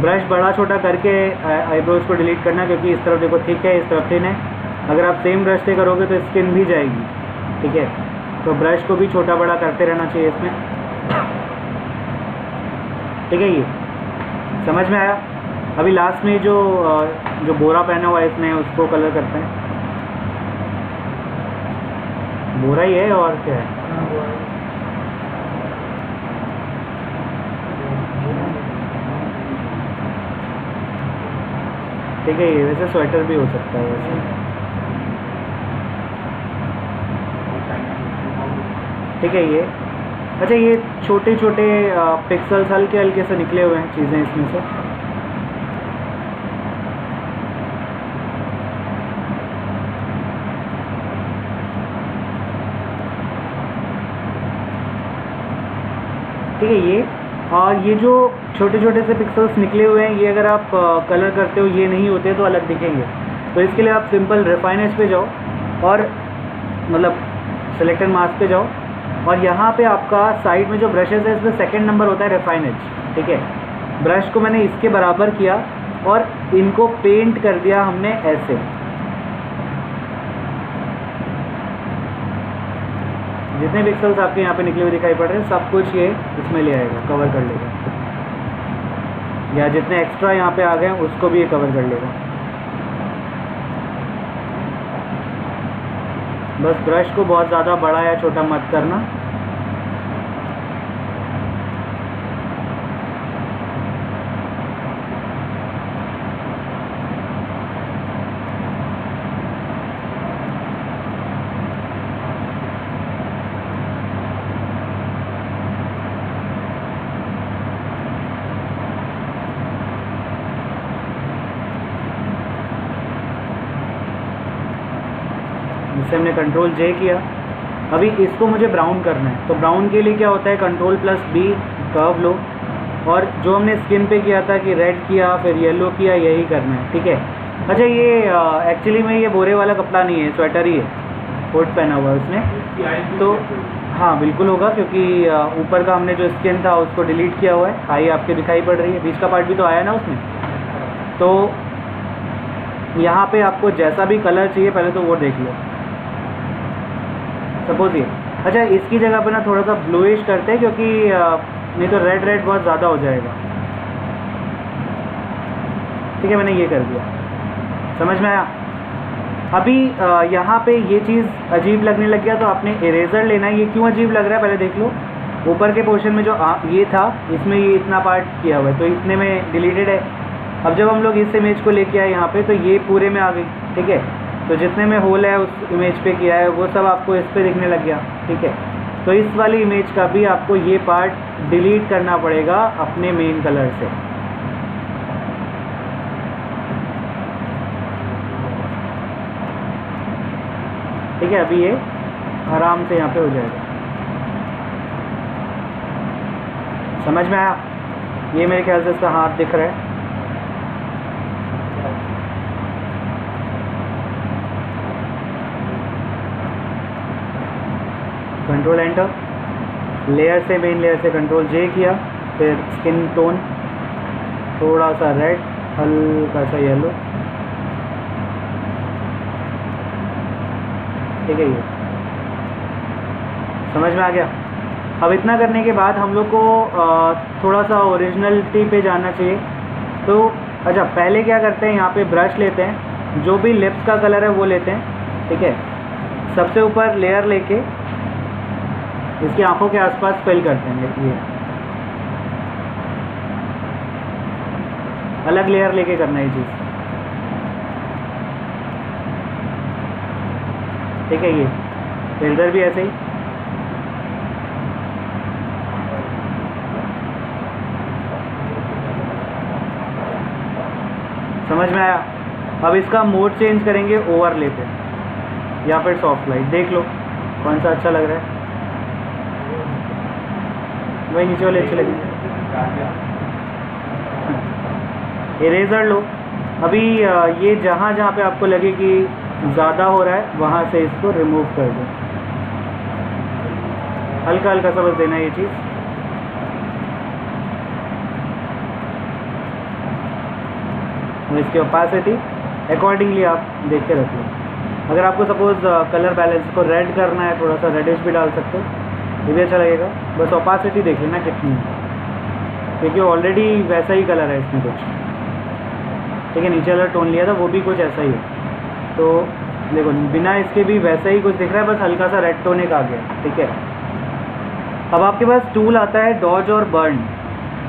ब्रश बड़ा छोटा करके आईब्रोज को डिलीट करना, क्योंकि इस तरफ देखो थिक है, इस तरफ थिन है। अगर आप सेम ब्रश से करोगे तो स्किन भी जाएगी, ठीक है। तो ब्रश को भी छोटा बड़ा करते रहना चाहिए इसमें, ठीक है। ये समझ में आया। अभी लास्ट में जो बोरा पहना हुआ है इसने, उसको कलर करते हैं। बोरा ही है और क्या है, ठीक है। ये वैसे स्वेटर भी हो सकता है वैसे, ठीक है। ये अच्छा, ये छोटे छोटे पिक्सल्स हल्के हल्के से निकले हुए हैं चीज़ें इसमें से, ठीक है। ये और ये जो छोटे छोटे से पिक्सल्स निकले हुए हैं, ये अगर आप कलर करते हो, ये नहीं होते तो अलग दिखेंगे। तो इसके लिए आप सिंपल रिफाइन एज पे जाओ, और मतलब सेलेक्ट एंड मास्क पे जाओ, और यहाँ पे आपका साइड में जो ब्रशेस है, इसमें सेकंड नंबर होता है रिफाइन एज, ठीक है। ब्रश को मैंने इसके बराबर किया और इनको पेंट कर दिया हमने ऐसे। जितने पिक्सल्स आपके यहाँ पे निकले हुए दिखाई पड़ रहे हैं, सब कुछ ये इसमें ले आएगा, कवर कर लेगा, या जितने एक्स्ट्रा यहाँ पे आ गए हैं उसको भी ये कवर कर लेगा। बस ब्रश को बहुत ज़्यादा बड़ा या छोटा मत करना। इससे हमने कंट्रोल जे किया। अभी इसको मुझे ब्राउन करना है, तो ब्राउन के लिए क्या होता है, कंट्रोल प्लस बी, कर्व लो, और जो हमने स्किन पे किया था कि रेड किया फिर येलो किया, यही करना है, ठीक है। अच्छा, ये एक्चुअली में ये बोरे वाला कपड़ा नहीं है, स्वेटर ही है, कोट पहना हुआ है उसने, तो हाँ बिल्कुल होगा, क्योंकि ऊपर का हमने जो स्किन था उसको डिलीट किया हुआ है। आई आपके दिखाई पड़ रही है, बीच का पार्ट भी तो आया ना उसमें। तो यहाँ पे आपको जैसा भी कलर चाहिए पहले तो वो देख लो। सपोज ये, अच्छा इसकी जगह पे ना थोड़ा सा ब्लूइश करते हैं, क्योंकि नहीं तो रेड रेड बहुत ज़्यादा हो जाएगा, ठीक है। मैंने ये कर दिया, समझ में आया। अभी यहाँ पे ये चीज़ अजीब लगने लग गया, तो आपने इरेज़र लेना है। ये क्यों अजीब लग रहा है पहले देख लो। ऊपर के पोर्शन में जो ये था, इसमें ये इतना पार्ट किया हुआ है, तो इतने में डिलीटेड है। अब जब हम लोग इस इमेज को लेके आए यहाँ पे, तो ये पूरे में आ गई, ठीक है। तो जितने में होल है उस इमेज पे किया है, वो सब आपको इस पे दिखने लग गया, ठीक है। तो इस वाली इमेज का भी आपको ये पार्ट डिलीट करना पड़ेगा अपने मेन कलर से, ठीक है। अभी ये आराम से यहाँ पे हो जाएगा, समझ में आया। ये मेरे ख्याल से इसका हाथ दिख रहा है, कंट्रोल एंटर, लेयर से मेन लेयर से कंट्रोल जे किया, फिर स्किन टोन थोड़ा सा रेड, हल्का सा येलो, ठीक है। ये समझ में आ गया। अब इतना करने के बाद हम लोग को थोड़ा सा ओरिजिनलिटी पे जाना चाहिए। तो अच्छा, पहले क्या करते हैं, यहाँ पे ब्रश लेते हैं, जो भी लिप्स का कलर है वो लेते हैं, ठीक है। सबसे ऊपर लेयर लेके इसकी आंखों के आसपास फिल करते हैं, ये अलग लेयर लेके करना है ये चीज़, ठीक है। ये फिर इधर भी ऐसे ही, समझ में आया। अब इसका मोड चेंज करेंगे ओवरले पे या फिर सॉफ्ट लाइट, देख लो कौन सा अच्छा लग रहा है। वही नीचे वाले अच्छे लगेंगे। इरेजर लो, अभी ये जहाँ जहाँ पे आपको लगे कि ज़्यादा हो रहा है वहाँ से इसको रिमूव कर दो, हल्का हल्का सा बस देना ये चीज़। इसकी ओपेसिटी अकॉर्डिंगली आप देख के रख लो। अगर आपको सपोज़ कलर बैलेंस को रेड करना है, थोड़ा सा रेडिश भी डाल सकते हो, ये भी अच्छा लगेगा। बस ओपेसिटी देख लेना कितनी है, क्योंकि ऑलरेडी वैसा ही कलर है इसमें कुछ, ठीक है। नीचे वाला टोन लिया था वो भी कुछ ऐसा ही है, तो देखो बिना इसके भी वैसा ही कुछ दिख रहा है, बस हल्का सा रेड टोन एक आ गया, ठीक है। अब आपके पास टूल आता है डॉज और बर्न।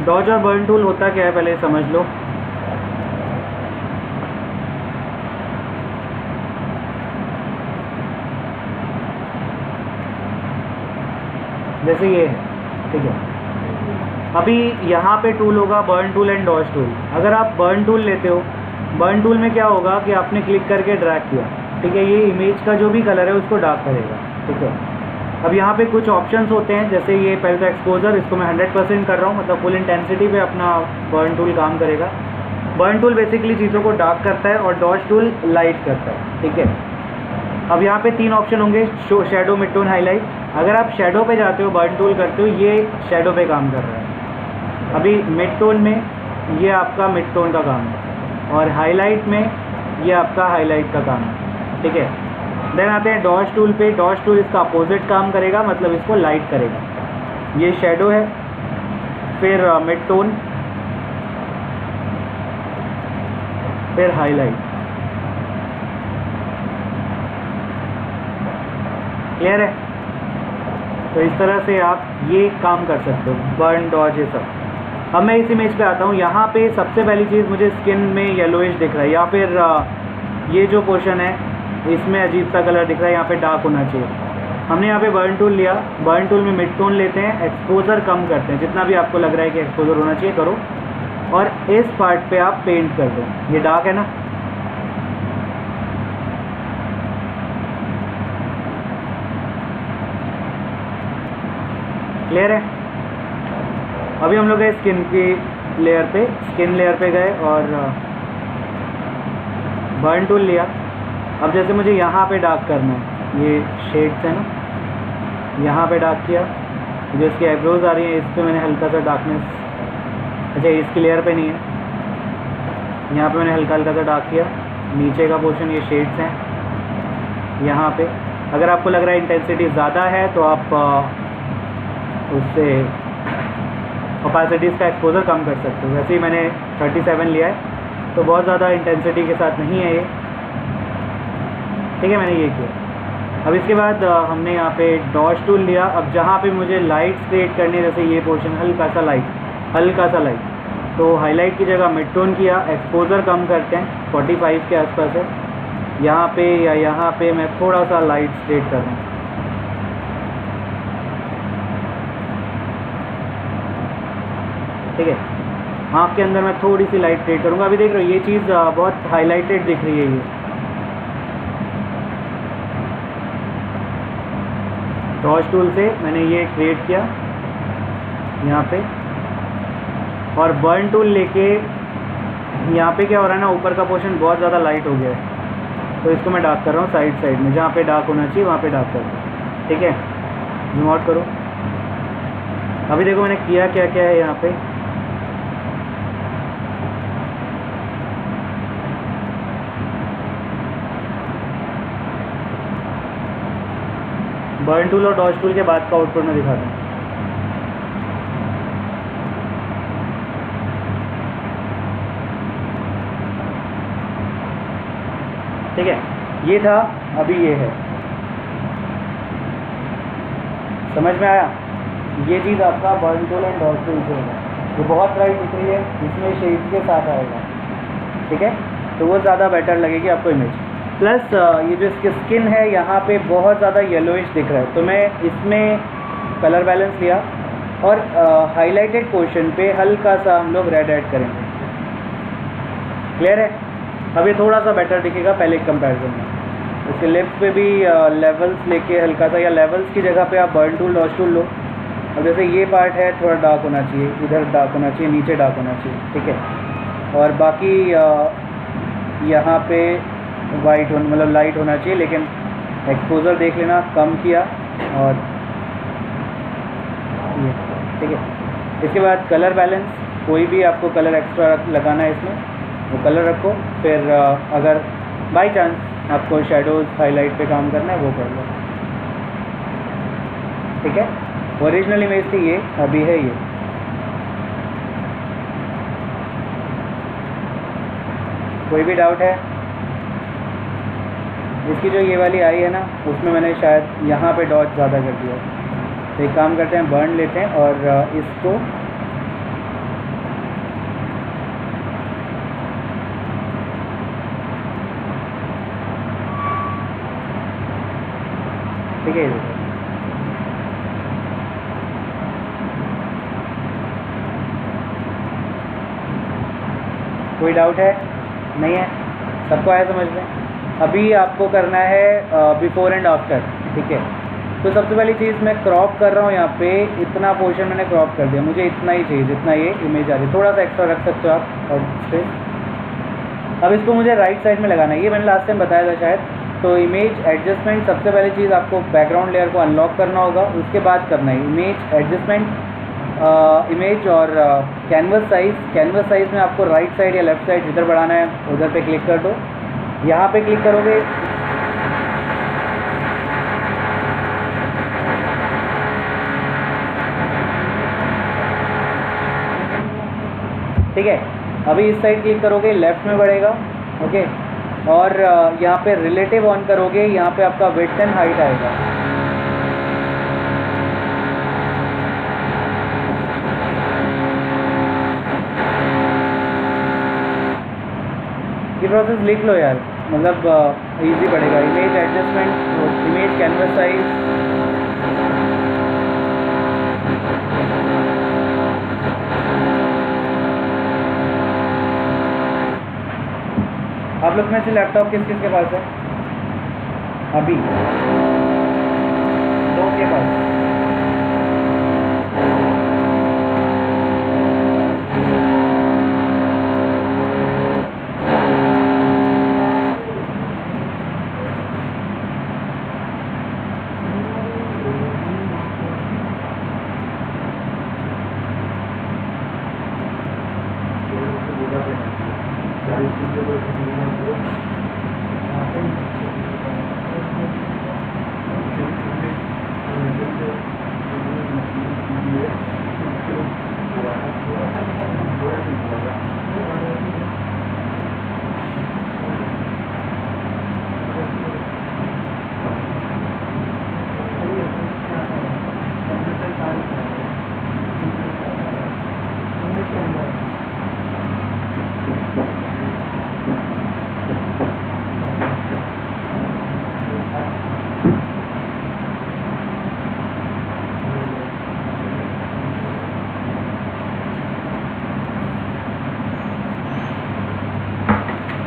डॉज और बर्न टूल होता क्या है पहले समझ लो। जैसे ये है, ठीक है। अभी यहाँ पे टूल होगा burn tool and dodge tool. अगर आप बर्न टूल लेते हो, बर्न टूल में क्या होगा कि आपने क्लिक करके ड्रैग किया, ठीक है, ये इमेज का जो भी कलर है उसको डार्क करेगा, ठीक है। अब यहाँ पे कुछ ऑप्शंस होते हैं, जैसे ये पहले तो एक्सपोजर, इसको मैं 100% कर रहा हूँ, मतलब फुल इंटेंसिटी पे अपना बर्न टूल काम करेगा। बर्न टूल बेसिकली चीज़ों को डार्क करता है और डॉज टूल लाइट करता है, ठीक है। अब यहाँ पे 3 ऑप्शन होंगे, शैडो, मिड टोन, हाईलाइट। अगर आप शैडो पे जाते हो, बर्न टूल करते हो, ये शैडो पे काम कर रहा है। अभी मिड टोन में ये आपका मिड टोन का काम है, और हाईलाइट में ये आपका हाईलाइट का काम है, ठीक है। देन आते हैं डॉज टूल पे। डॉज टूल इसका अपोजिट काम करेगा, मतलब इसको लाइट करेगा। ये शैडो है, फिर मिड टोन, फिर हाईलाइट। क्लियर है? तो इस तरह से आप ये काम कर सकते हो, बर्न, डॉज, ये सब। अब मैं इस इमेज पे आता हूँ। यहाँ पे सबसे पहली चीज़ मुझे स्किन में येलोइश दिख रहा है, या फिर ये जो पोर्शन है इसमें अजीब सा कलर दिख रहा है, यहाँ पे डार्क होना चाहिए। हमने यहाँ पे बर्न टूल लिया, बर्न टूल में मिड टोन लेते हैं, एक्सपोजर कम करते हैं, जितना भी आपको लग रहा है कि एक्सपोजर होना चाहिए करो, और इस पार्ट पे आप पेंट कर दो। ये डार्क है ना, क्लियर है? अभी हम लोग गए स्किन की लेयर पे, स्किन लेयर पे गए और बर्न टूल लिया। अब जैसे मुझे यहाँ पे डार्क करना है, ये शेड्स है ना, यहाँ पे डार्क किया, जो इसकी आईब्रोज आ रही है इस पर मैंने हल्का सा डार्कनेस, अच्छा इसकी लेयर पे नहीं है, यहाँ पे मैंने हल्का हल्का सा डार्क किया। नीचे का पोर्शन ये शेड्स हैं यहाँ पे। अगर आपको लग रहा है इंटेंसिटी ज़्यादा है तो आप उससे ओपेसिटीज़ का एक्सपोजर कम कर सकते हो। वैसे ही मैंने 37 लिया है, तो बहुत ज़्यादा इंटेंसिटी के साथ नहीं है ये, ठीक है, मैंने ये किया। अब इसके बाद हमने यहाँ पे डॉज टूल लिया। अब जहाँ पे मुझे लाइट्स क्रिएट करनी है, जैसे ये पोर्शन हल्का सा लाइट, हल्का सा लाइट, तो हाईलाइट की जगह मिड टोन किया, एक्सपोजर कम करते हैं, 45 के आसपास है। यहाँ पे या यहाँ पे मैं थोड़ा सा लाइट क्रिएट कर रहा हूँ, ठीक है। आँख के अंदर मैं थोड़ी सी लाइट क्रिएट करूँगा। अभी देख रहे हो ये चीज़ बहुत हाईलाइटेड दिख रही है ये। डॉज टूल से मैंने ये क्रिएट किया यहाँ पे, और बर्न टूल लेके यहाँ पे क्या हो रहा है ना, ऊपर का पोर्शन बहुत ज़्यादा लाइट हो गया है, तो इसको मैं डार्क कर रहा हूँ साइड साइड में, जहाँ पे डार्क होना चाहिए वहाँ पे डार्क कर दो, ठीक है। जूम आउट करो। अभी देखो मैंने किया क्या क्या है यहाँ पे। बर्न टूल और डॉज टूल के बाद का आउटपुट में दिखाता हूँ। ठीक है, ये था, अभी ये है, समझ में आया? ये चीज़ आपका burn tool and dot tool से होगा। ये बहुत ब्राइट दिख रही है, इसमें शेड्स के साथ आएगा, ठीक है, तो वो ज़्यादा बेटर लगेगी आपको इमेज। प्लस ये जो इसकी स्किन है यहाँ पे बहुत ज़्यादा येलोइश दिख रहा है, तो मैं इसमें कलर बैलेंस लिया और हाईलाइटेड पोर्शन पे हल्का सा हम लोग रेड ऐड करेंगे। क्लियर है? अब ये थोड़ा सा बेटर दिखेगा पहले कंपैरिजन में। इसके लिप्स पे भी लेवल्स लेके हल्का सा, या लेवल्स की जगह पे आप बर्न टूल डॉट टूल लो। अब जैसे ये पार्ट है थोड़ा डार्क होना चाहिए, इधर डार्क होना चाहिए, नीचे डार्क होना चाहिए, ठीक है, और बाकी यहाँ पे वाइट हो, मतलब लाइट होना चाहिए, लेकिन एक्सपोजर देख लेना कम किया, और ये ठीक है। इसके बाद कलर बैलेंस, कोई भी आपको कलर एक्स्ट्रा लगाना है इसमें वो कलर रखो, फिर अगर बाई चांस आपको शेडोज़ हाईलाइट पे काम करना है वो कर लो, ठीक है। ओरिजिनल इमेज थी ये, अभी है ये। कोई भी डाउट है? इसकी जो ये वाली आई है ना, उसमें मैंने शायद यहाँ पे डॉट ज़्यादा कर दिया। तो एक काम करते हैं, बर्न लेते हैं और इसको ठीक है, कोई डाउट है? नहीं है? सबको आया समझ में? अभी आपको करना है बिफोर एंड आफ्टर, ठीक है। तो सबसे पहली चीज़ मैं क्रॉप कर रहा हूँ, यहाँ पे इतना पोर्शन मैंने क्रॉप कर दिया, मुझे इतना ही चाहिए जितना ये इमेज आ रही है, थोड़ा सा एक्स्ट्रा रख सकते हो आप और स्पेस। अब इसको मुझे राइट साइड में लगाना है, ये मैंने लास्ट टाइम बताया था शायद। तो इमेज एडजस्टमेंट, सबसे पहली चीज़ आपको बैकग्राउंड लेयर को अनलॉक करना होगा, उसके बाद करना है इमेज एडजस्टमेंट, इमेज और कैनवस साइज़। कैनवस साइज़ में आपको राइट साइड या लेफ़्ट साइड जिधर बढ़ाना है उधर पे क्लिक कर दो। यहाँ पे क्लिक करोगे, ठीक है। अभी इस साइड क्लिक करोगे, लेफ़्ट में बढ़ेगा, ओके। और यहाँ पे रिलेटिव ऑन करोगे, यहाँ पे आपका विड्थ एंड हाइट आएगा। ये प्रोसेस लिख लो यार, मतलब इजी पड़ेगा। Image adjustment, image canvas size, आप लोग में से लैपटॉप किस किस के पास है? अभी 2 के पास।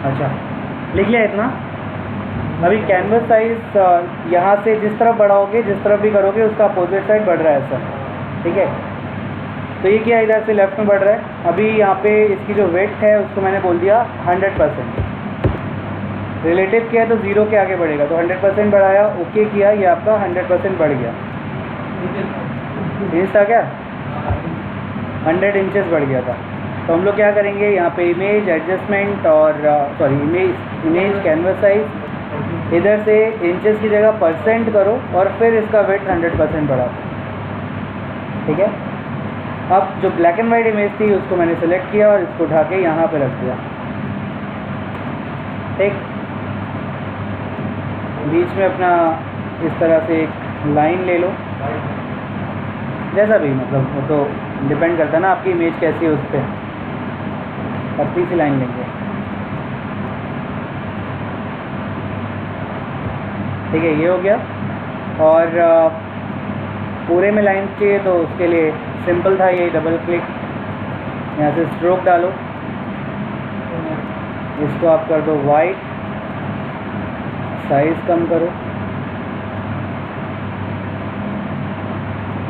अच्छा, लिख लिया इतना। अभी कैनवस साइज यहाँ से जिस तरफ बढ़ाओगे, जिस तरफ भी करोगे उसका अपोजिट साइड बढ़ रहा है ऐसा, ठीक है। तो ये क्या, इधर से लेफ्ट में बढ़ रहा है। अभी यहाँ पे इसकी जो विड्थ है उसको मैंने बोल दिया 100%। रिलेटिव किया तो 0 के आगे बढ़ेगा, तो 100% बढ़ाया, ओके किया, ये आपका 100% बढ़ गया। इंच था क्या? 100 इंचेस बढ़ गया था। तो हम लोग क्या करेंगे, यहाँ पे इमेज एडजस्टमेंट और इमेज कैनवस साइज, इधर से इंचेस की जगह परसेंट करो और फिर इसका वेट 100% बढ़ाओ, ठीक है। अब जो ब्लैक एंड वाइट इमेज थी उसको मैंने सेलेक्ट किया और इसको उठा के यहाँ पे रख दिया, ठीक। बीच में अपना इस तरह से एक लाइन ले लो, जैसा भी, मतलब वो तो डिपेंड करता है ना आपकी इमेज कैसी है उस पर। पतली सी लाइन लेंगे, ठीक है, ये हो गया। और पूरे में लाइन चाहिए तो उसके लिए सिंपल था ये, डबल क्लिक, यहाँ से स्ट्रोक डालो, इसको आप कर दो वाइट, साइज कम करो,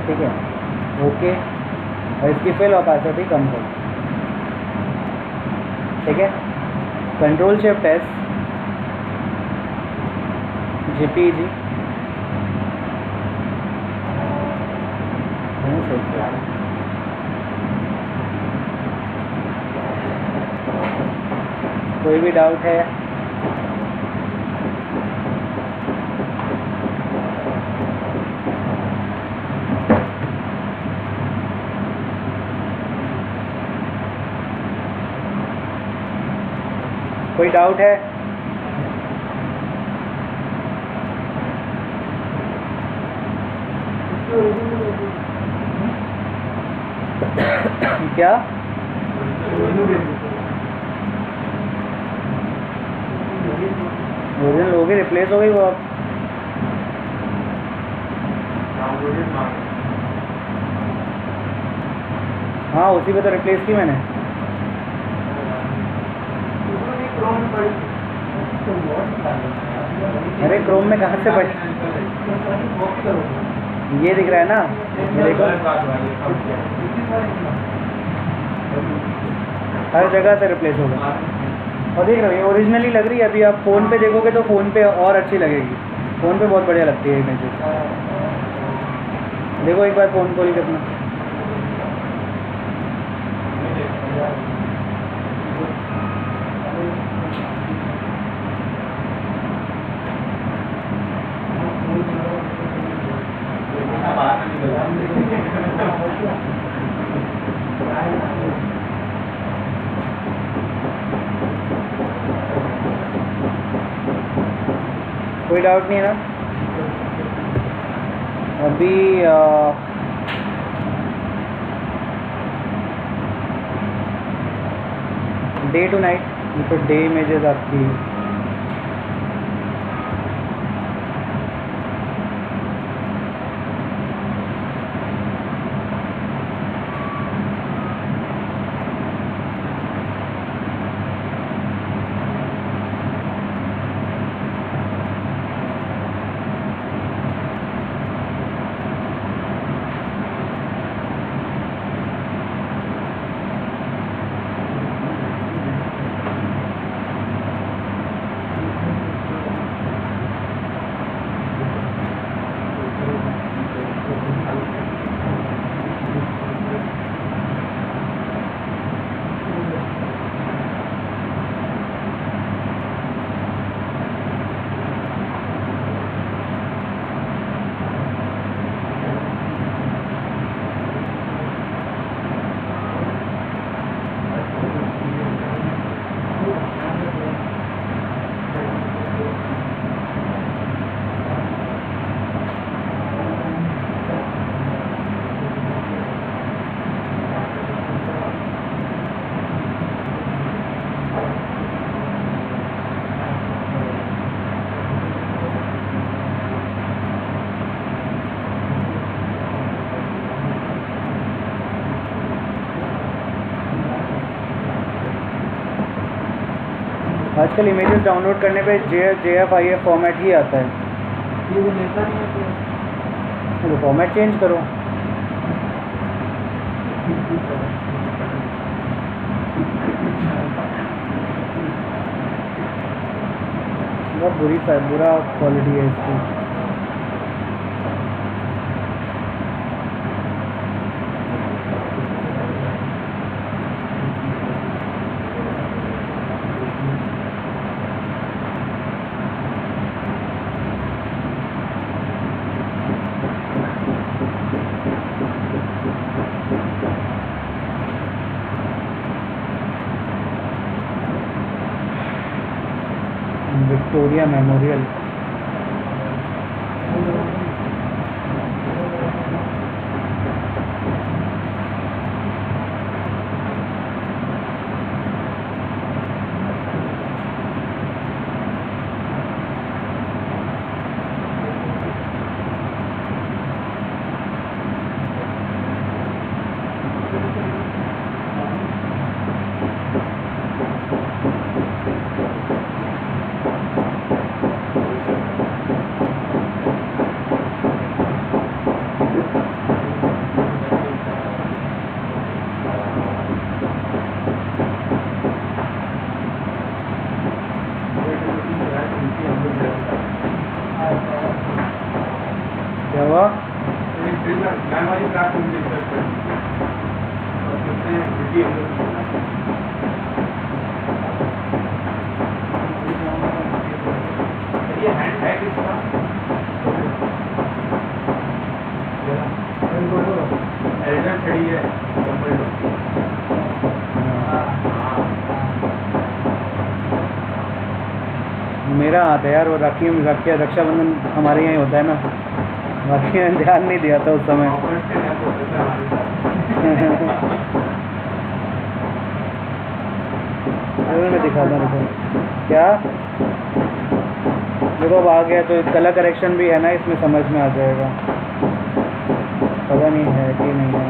ठीक है, ओके, और इसकी फिल ऑपेसिटी कम करो, ठीक है। कंट्रोल शिफ्ट एस, जेपीजी, कोई भी डाउट है? कोई डाउट है? क्या? ओरिजिनल हो गई, रिप्लेस हो गई वो अब। हाँ, उसी पे तो रिप्लेस की मैंने। अरे क्रोम में कहाँ से पड़ी? ये दिख रहा है ना, ये देखो, हर जगह से रिप्लेस होगा। और देख रहे हो, ये ओरिजिनली लग रही है। अभी आप फ़ोन पे देखोगे तो फ़ोन पे और अच्छी लगेगी, फ़ोन पे बहुत बढ़िया लगती है इमेजेस। देखो एक बार फ़ोन खोल के अपना, कोई डाउट नहीं है ना? अभी डे टू नाइट, ये तो डे इमेजेस आपकी। आजकल इमेजेस डाउनलोड करने पे JF फॉर्मेट ही आता है। ये वो लेता नहीं है तो फॉर्मेट चेंज करो। बहुत बुरा क्वालिटी है इसकी। विक्टोरिया मेमोरियल मेरा हाथ है यार, वो रक्षाबंधन हमारे यहाँ ही होता है ना, बाकी मैंने ध्यान नहीं दिया था उस समय। मैं दिखाता हूँ क्या, देखो अब आ गया तो कलर करेक्शन भी है ना, इसमें समझ में आ जाएगा। पता नहीं है कि नहीं है।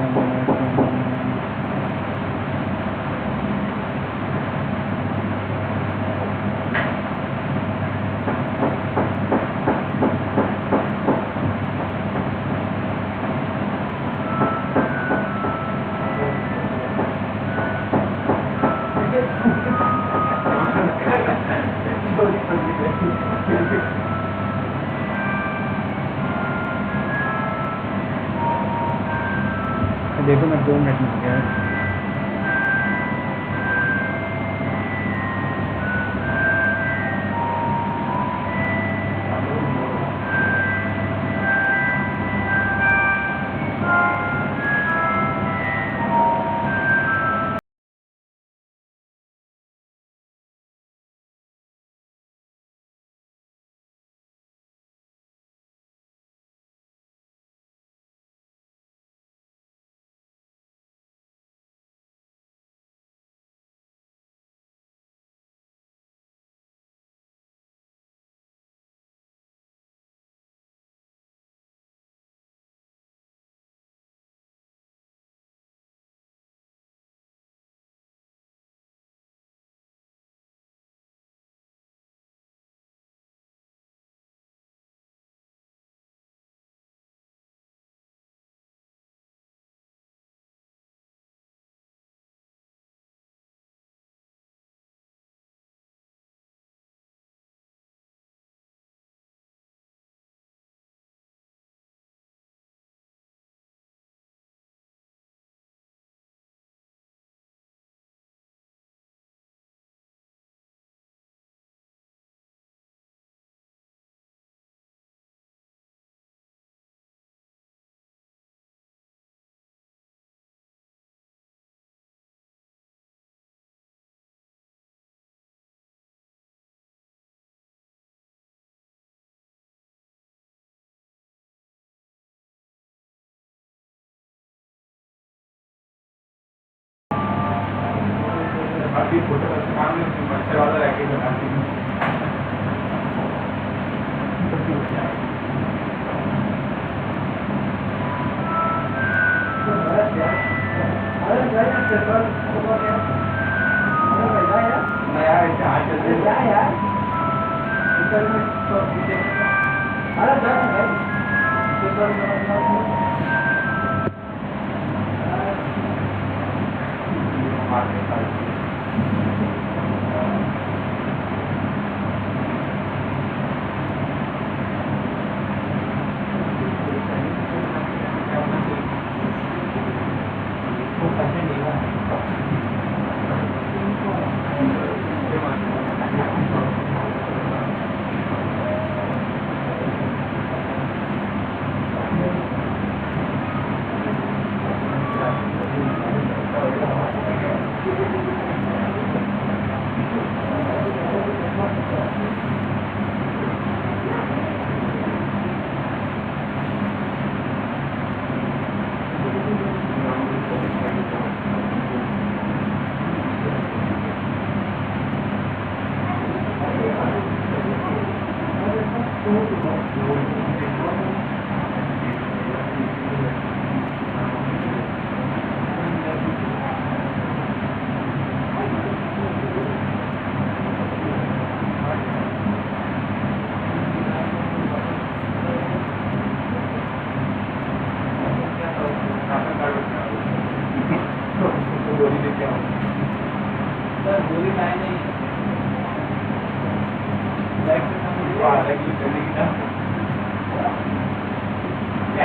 देखो मैं 2 मिनट में आ गया।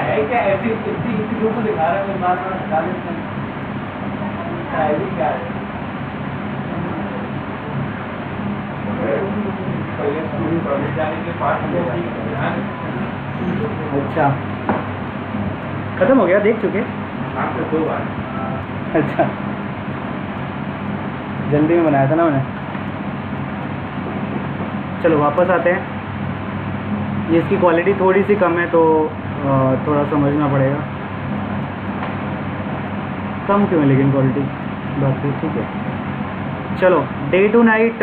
है क्या ऐसी इतनी दूर को दिखा रहा है, कोई बात बात हटा देते हैं, क्या है अच्छा खत्म हो गया, देख चुके आपको 2 बार। अच्छा जल्दी में बनाया था ना मैंने। चलो वापस आते हैं। ये इसकी क्वालिटी थोड़ी सी कम है तो थोड़ा समझना पड़ेगा। कम क्यों है लेकिन क्वालिटी, बाकी ठीक है। चलो डे टू नाइट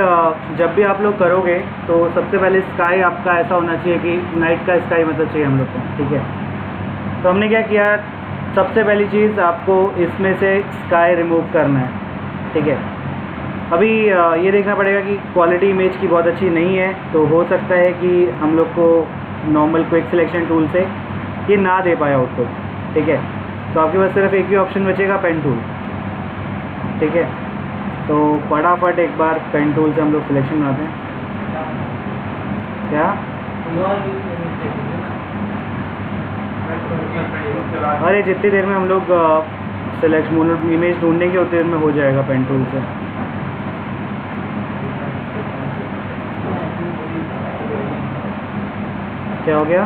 जब भी आप लोग करोगे तो सबसे पहले स्काई आपका ऐसा होना चाहिए कि नाइट का स्काई मतलब चाहिए हम लोग को, ठीक है। तो हमने क्या किया, सबसे पहली चीज़ आपको इसमें से स्काई रिमूव करना है, ठीक है। अभी ये देखना पड़ेगा कि क्वालिटी इमेज की बहुत अच्छी नहीं है, तो हो सकता है कि हम लोग को नॉर्मल क्विक सिलेक्शन टूल से ये ना दे पाए आउटपुट, ठीक है। तो आपके पास सिर्फ एक ही ऑप्शन बचेगा, पेन टूल, ठीक है। तो फटाफट एक बार पेन टूल से हम लोग सिलेक्शन बनाते हैं। क्या अरे जितनी देर में हम लोग सिलेक्शन इमेज ढूंढेंगे उतनी देर में हो जाएगा पेन टूल से। क्या हो गया,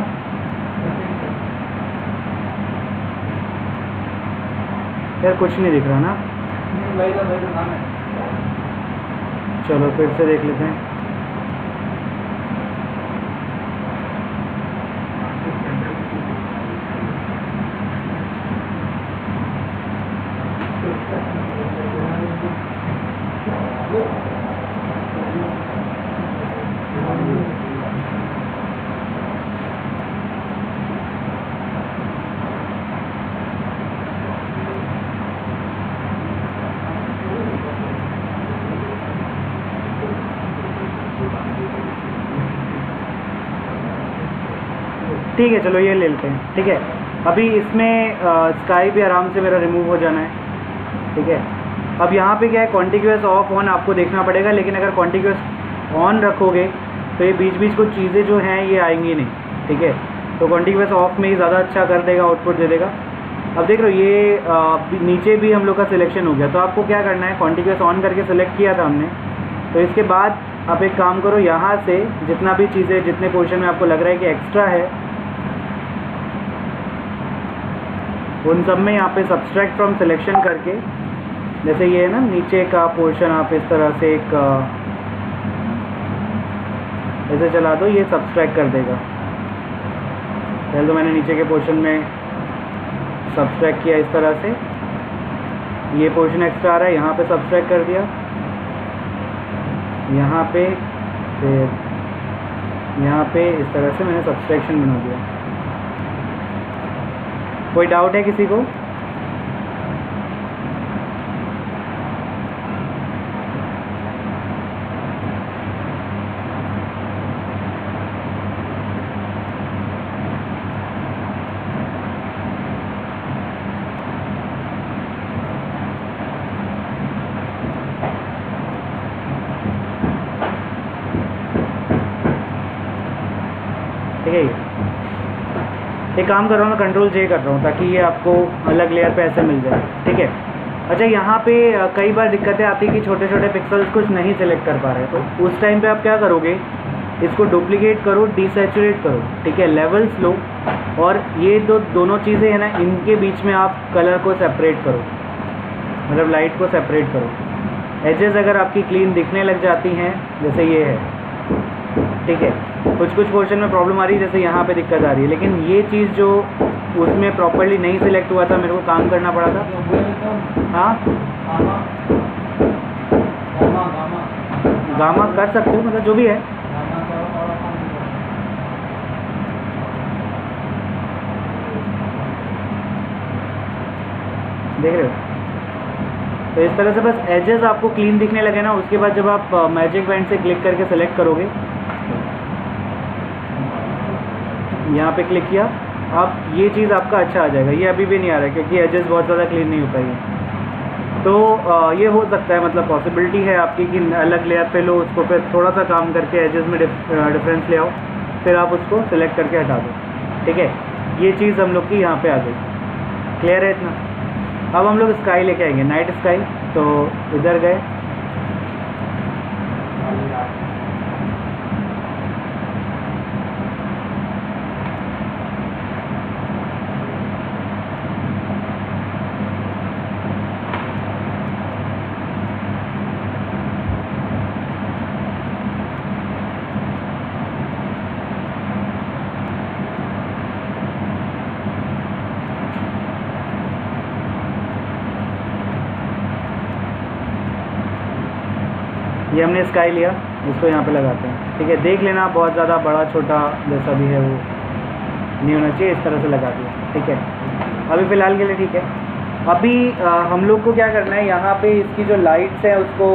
यार कुछ नहीं दिख रहा ना। चलो फिर से देख लेते हैं। ठीक है चलो ये ले लेते हैं, ठीक है। अभी इसमें स्काई भी आराम से मेरा रिमूव हो जाना है, ठीक है। अब यहाँ पे क्या है, कॉन्टिग्यूअस ऑफ ऑन आपको देखना पड़ेगा, लेकिन अगर कॉन्टिग्यूअस ऑन रखोगे तो ये बीच बीच कुछ चीज़ें जो हैं ये आएंगी नहीं, ठीक है। तो कॉन्टिग्यूअस ऑफ में ही ज़्यादा अच्छा कर देगा, आउटपुट दे देगा। अब देख लो ये नीचे भी हम लोग का सिलेक्शन हो गया। तो आपको क्या करना है, कॉन्टिग्यूअस ऑन करके सिलेक्ट किया था हमने, तो इसके बाद आप एक काम करो, यहाँ से जितना भी चीज़ें जितने पोर्शन में आपको लग रहा है कि एक्स्ट्रा है उन सब में यहाँ पे सब्सट्रैक्ट फ्रॉम सिलेक्शन करके, जैसे ये है ना नीचे का पोर्शन, आप इस तरह से एक ऐसे चला दो, ये सब्सट्रैक्ट कर देगा। पहले तो मैंने नीचे के पोर्शन में सब्सट्रैक्ट किया इस तरह से, ये पोर्शन एक्स्ट्रा आ रहा है, यहाँ पे सब्सट्रैक्ट कर दिया, यहाँ पे फिर यहाँ पे इस तरह से मैंने सब्सट्रैक्शन बना दिया। कोई डाउट है किसी को? ठीक है, एक काम कर रहा हूँ मैं, कंट्रोल जे कर रहा हूँ ताकि ये आपको अलग लेयर पे ऐसे मिल जाए, ठीक है। अच्छा यहाँ पे कई बार दिक्कतें आती है कि छोटे छोटे पिक्सल्स कुछ नहीं सिलेक्ट कर पा रहे, तो उस टाइम पे आप क्या करोगे, इसको डुप्लीकेट करो, डिसैचुरेट करो, ठीक है, लेवल्स लो, और ये दोनों चीज़ें हैं ना, इनके बीच में आप कलर को सेपरेट करो, मतलब लाइट को सेपरेट करो। एजेस अगर आपकी क्लीन दिखने लग जाती हैं, जैसे ये है, ठीक है, कुछ पोर्शन में प्रॉब्लम आ रही है, जैसे यहाँ पे दिक्कत आ रही है, लेकिन ये चीज़ जो उसमें प्रॉपर्ली नहीं सिलेक्ट हुआ था, मेरे को काम करना पड़ा था। हाँ गामा कर सकते हो, मतलब जो भी है। देख रहे हो, तो इस तरह से बस एजेस आपको क्लीन दिखने लगे ना, उसके बाद जब आप मैजिक बैंड से क्लिक करके सेलेक्ट करोगे, यहाँ पे क्लिक किया, अब ये चीज़ आपका अच्छा आ जाएगा। ये अभी भी नहीं आ रहा है क्योंकि एजेस बहुत ज़्यादा क्लीन नहीं हो पाई है। तो ये हो सकता है, मतलब पॉसिबिलिटी है आपकी कि अलग लेयर पे लो, उसको फिर थोड़ा सा काम करके एजेस में डिफरेंस ले आओ, फिर आप उसको सिलेक्ट करके हटा दो, ठीक है। ये चीज़ हम लोग की यहाँ पे आ गई। क्लियर है इतना? अब हम लोग स्काई लेके आएंगे, नाइट स्काई। तो इधर गए, ये हमने स्काई लिया, इसको यहाँ पे लगाते हैं। ठीक है, देख लेना बहुत ज़्यादा बड़ा छोटा जैसा भी है वो नहीं होना चाहिए, इस तरह से लगा दिया। ठीक है, अभी फ़िलहाल के लिए ठीक है। अभी हम लोग को क्या करना है, यहाँ पे इसकी जो लाइट्स हैं उसको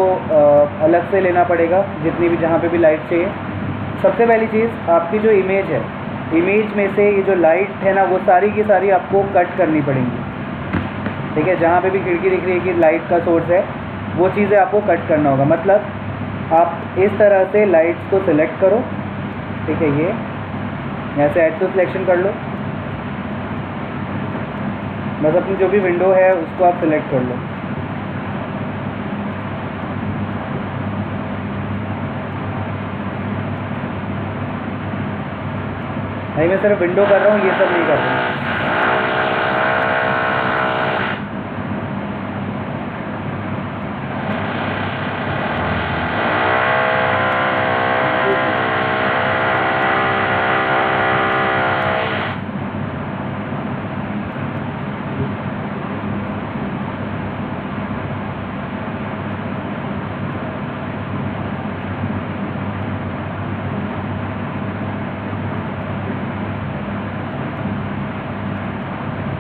अलग से लेना पड़ेगा, जितनी भी जहाँ पे भी लाइट चाहिए। सबसे पहली चीज़, आपकी जो इमेज है, इमेज में से ये जो लाइट है ना, वो सारी की सारी आपको कट करनी पड़ेंगी। ठीक है, जहाँ पे भी खिड़की दिख रही है कि लाइट का सोर्स है, वो चीज़ें आपको कट करना होगा। मतलब आप इस तरह से लाइट्स को सिलेक्ट करो। ठीक है, ये ऐसे ऐड टू सिलेक्शन कर लो, बस अपनी जो भी विंडो है उसको आप सिलेक्ट कर लो। भाई मैं सिर्फ विंडो कर रहा हूँ, ये सब नहीं कर रहा हूँ।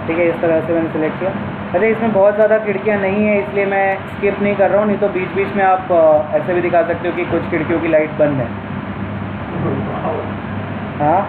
ठीक है, इस तरह से मैंने सेलेक्ट किया। अरे इसमें बहुत ज़्यादा खिड़कियाँ नहीं है, इसलिए मैं स्किप नहीं कर रहा हूँ, नहीं तो बीच बीच में आप ऐसे भी दिखा सकते हो कि कुछ खिड़कियों की लाइट बंद है। हाँ,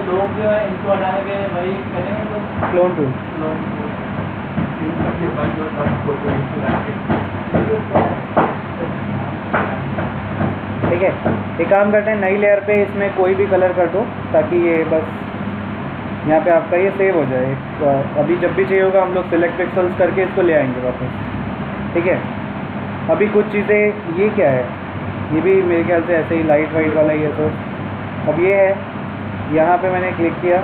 लोग जो है इनको हटाने के वही करेंगे तो क्लोन टूल। ठीक है, एक काम करते हैं, नई लेयर पे इसमें कोई भी कलर कर दो, ताकि ये बस यहाँ पे आपका ये सेव हो जाए। अभी जब भी चाहिए होगा हम लोग सिलेक्ट पिक्सल्स करके इसको ले आएंगे वापस। ठीक है, अभी कुछ चीज़ें, ये क्या है, ये भी मेरे ख्याल से ऐसे ही लाइट वाइट वाला ही है। तो अब ये है, यहाँ पे मैंने क्लिक किया,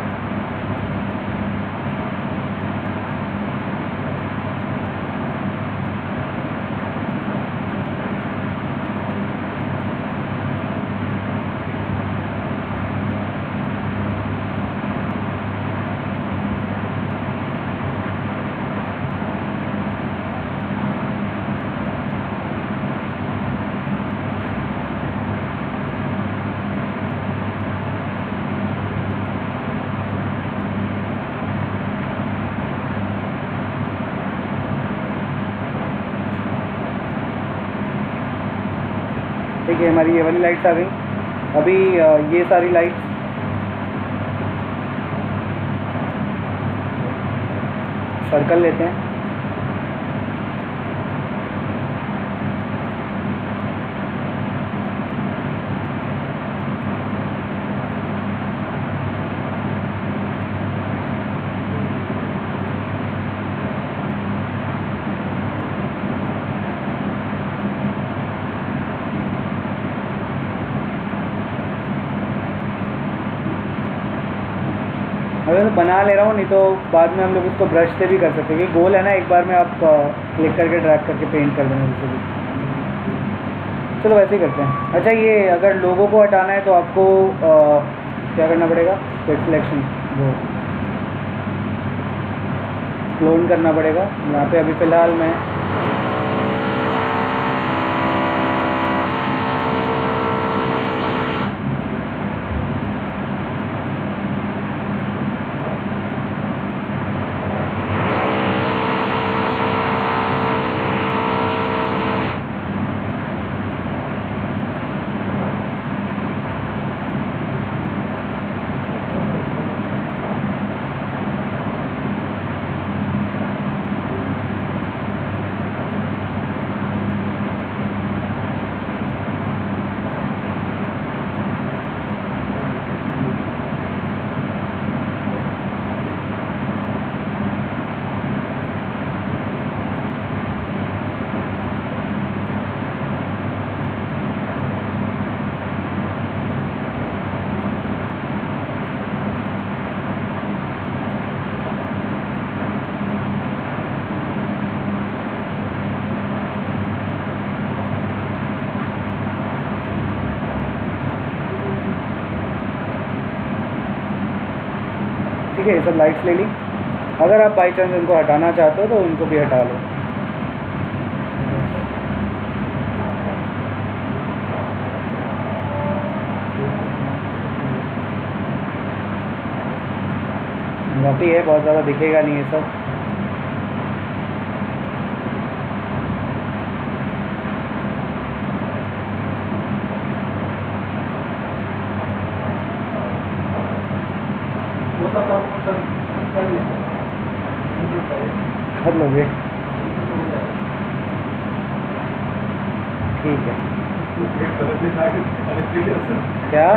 ठीक है, हमारी ये वाली लाइट्स आ गई। अभी ये सारी लाइट्स सर्कल लेते हैं। अगर मैं बना ले रहा हूँ, नहीं तो बाद में हम लोग इसको ब्रश से भी कर सकते हैं, क्योंकि गोल है ना, एक बार में आप क्लिक करके ड्रैग करके पेंट कर देना जैसे भी। चलो वैसे ही करते हैं। अच्छा, ये अगर लोगों को हटाना है तो आपको क्या करना पड़ेगा, क्विक सिलेक्शन वो क्लोन करना पड़ेगा। यहाँ पे अभी फ़िलहाल मैं है, ये सब लाइट्स ले ली। अगर आप बाई चांस इनको हटाना चाहते हो तो इनको भी हटा लो। काफ़ी है, बहुत ज़्यादा दिखेगा नहीं ये सब। कर लोगे, ठीक है। क्या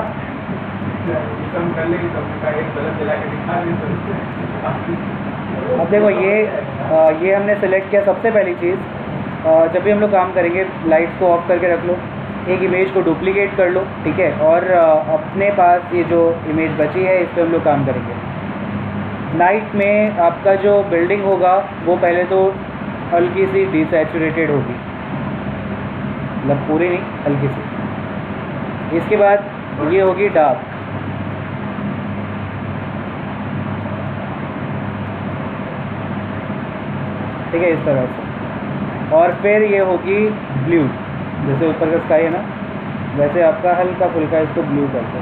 अब देखो ये हमने सेलेक्ट किया। सबसे पहली चीज़, जब भी हम लोग काम करेंगे लाइट्स को ऑफ करके रख लो, एक इमेज को डुप्लीकेट कर लो, ठीक है, और अपने पास ये जो इमेज बची है इस पर हम लोग काम करेंगे। नाइट में आपका जो बिल्डिंग होगा वो पहले तो हल्की सी डिसैचुरेटेड होगी, मतलब पूरी नहीं, हल्की सी। इसके बाद ये होगी डार्क, ठीक है, इस तरह से। और फिर ये होगी ब्लू, जैसे ऊपर का स्काई है ना, वैसे आपका हल्का फुल्का इसको ब्लू कर दो।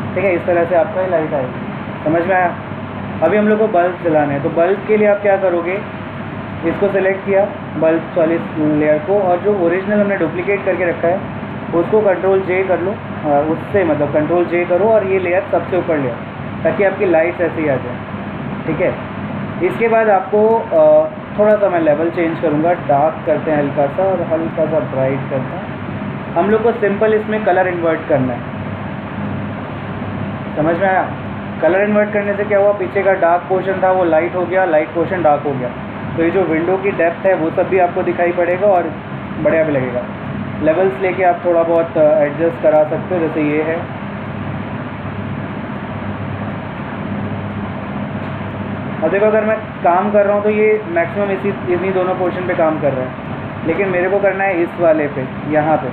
ठीक है, इस तरह से आपका ही लाइट आएगी। समझ में आया? अभी हम लोग को बल्ब जलाना है, तो बल्ब के लिए आप क्या करोगे, इसको सेलेक्ट किया बल्ब वाली लेयर को, और जो ओरिजिनल हमने डुप्लीकेट करके रखा है उसको कंट्रोल जे कर लो, उससे मतलब कंट्रोल जे करो और ये लेयर सबसे ऊपर ले आओ, ताकि आपकी लाइट्स ऐसे ही आ जाए। ठीक है, इसके बाद आपको थोड़ा सा मैं लेवल चेंज करूँगा, डार्क करते हैं हल्का सा और हल्का सा ब्राइट करते हैं। हम लोग को सिंपल इसमें कलर इन्वर्ट करना है। समझ में आया? कलर इन्वर्ट करने से क्या हुआ, पीछे का डार्क पोर्शन था वो लाइट हो गया, लाइट पोर्शन डार्क हो गया, तो ये जो विंडो की डेप्थ है वो सब भी आपको दिखाई पड़ेगा और बढ़िया भी लगेगा। लेवल्स लेके आप थोड़ा बहुत एडजस्ट करा सकते हो, जैसे ये है। और देखो, अगर मैं काम कर रहा हूँ तो ये मैक्सिमम इन्हीं दोनों पोर्शन पे काम कर रहा है, लेकिन मेरे को करना है इस वाले पे, यहाँ पे।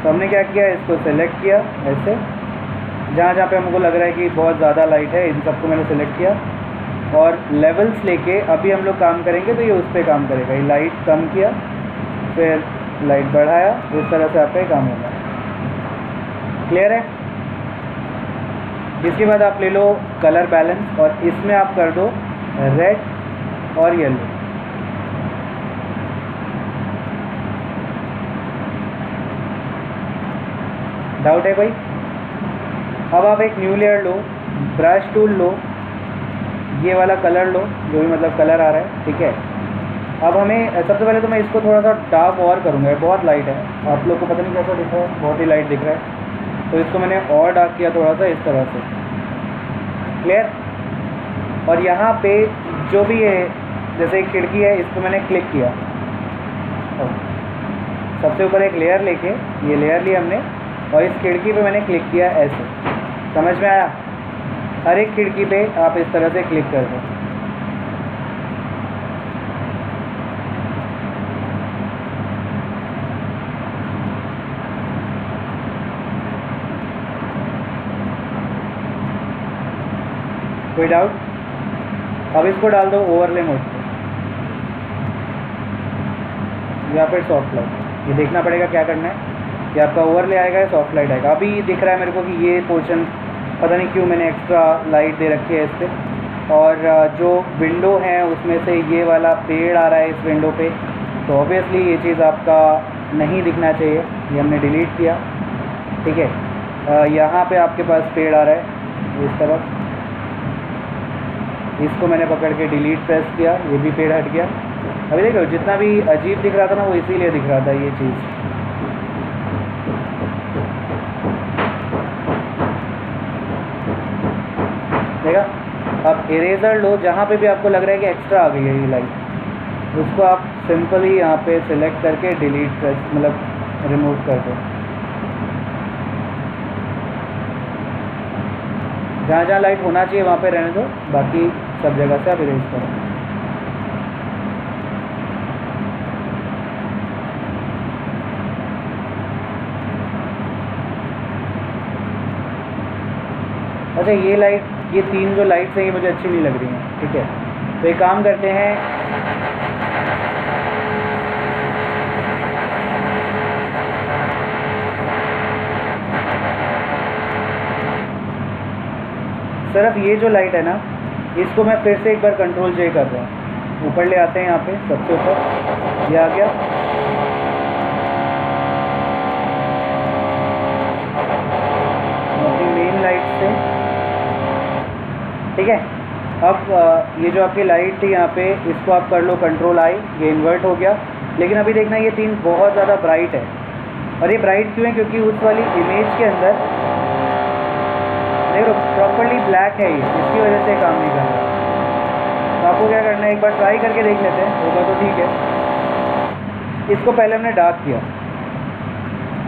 तो हमने क्या किया, इसको सेलेक्ट किया ऐसे, जहाँ जहाँ पे हमको लग रहा है कि बहुत ज़्यादा लाइट है, इन सबको मैंने सेलेक्ट किया और लेवल्स लेके अभी हम लोग काम करेंगे तो ये उस पर काम करेगा। ये लाइट कम किया, फिर लाइट बढ़ाया, इस तरह से आपका काम होगा। क्लियर है? इसके बाद आप ले लो कलर बैलेंस और इसमें आप कर दो रेड और येलो। डाउट है कोई? अब आप एक न्यू लेयर लो, ब्रश टूल लो, ये वाला कलर लो, जो भी मतलब कलर आ रहा है, ठीक है। अब हमें सबसे पहले तो मैं इसको थोड़ा सा डार्क और करूँगा, बहुत लाइट है, आप लोग को पता नहीं कैसा दिख रहा है, बहुत ही लाइट दिख रहा है, तो इसको मैंने और डार्क किया थोड़ा सा, इस तरह से। क्लियर? और यहाँ पे जो भी है, जैसे एक खिड़की है, इस पर मैंने क्लिक किया, सबसे ऊपर एक लेयर लेके, ये लेयर ली हमने, और इस खिड़की पे मैंने क्लिक किया ऐसे। समझ में आया? हर एक खिड़की पे आप इस तरह से क्लिक कर दो। कोई डाउट? अब इसको डाल दो ओवरले मोड पे या फिर सॉफ्ट लाइट। ये देखना पड़ेगा क्या करना है, कि आपका ओवरले आएगा या सॉफ्ट लाइट आएगा। अभी दिख रहा है मेरे को कि ये पोर्शन पता नहीं क्यों मैंने एक्स्ट्रा लाइट दे रखी है इस पर, और जो विंडो है उसमें से ये वाला पेड़ आ रहा है इस विंडो पे, तो ऑब्वियसली ये चीज़ आपका नहीं दिखना चाहिए, ये हमने डिलीट किया। ठीक है, यहाँ पे आपके पास पेड़ आ रहा है इस तरफ, इसको मैंने पकड़ के डिलीट प्रेस किया, ये भी पेड़ हट गया। अभी देखो, जितना भी अजीब दिख रहा था ना, वो इसीलिए दिख रहा था ये चीज़। देखा? अब इरेजर लो, जहाँ पे भी आपको लग रहा है कि एक्स्ट्रा आ गई है ये लाइट, उसको आप सिंपली यहाँ पे सिलेक्ट करके डिलीट प्रेस मतलब रिमूव कर दो। जहाँ जहाँ लाइट होना चाहिए वहाँ पे रहने दो, बाकी सब जगह से आप इरेज करो। अच्छा ये लाइट, ये 3 जो लाइट्स हैं ये मुझे अच्छी नहीं लग रही हैं, ठीक है। तो एक काम करते हैं, सिर्फ ये जो लाइट है ना, इसको मैं फिर से एक बार कंट्रोल J कर रहा हूँ, ऊपर ले आते हैं यहाँ पे सबसे ऊपर, ये आ गया। अपनी मेन लाइट से, ठीक है। अब ये जो आपकी लाइट थी यहाँ पे, इसको आप कर लो कंट्रोल I, ये इन्वर्ट हो गया। लेकिन अभी देखना ये 3 बहुत ज़्यादा ब्राइट है, और ये ब्राइट क्यों है, क्योंकि उस वाली इमेज के अंदर देखो प्रॉपर्ली ब्लैक है ये, इसकी वजह से काम नहीं कर रहा। तो आपको क्या करना है, एक बार ट्राई करके देख लेते हैं, होगा तो ठीक है। इसको पहले हमने डार्क किया,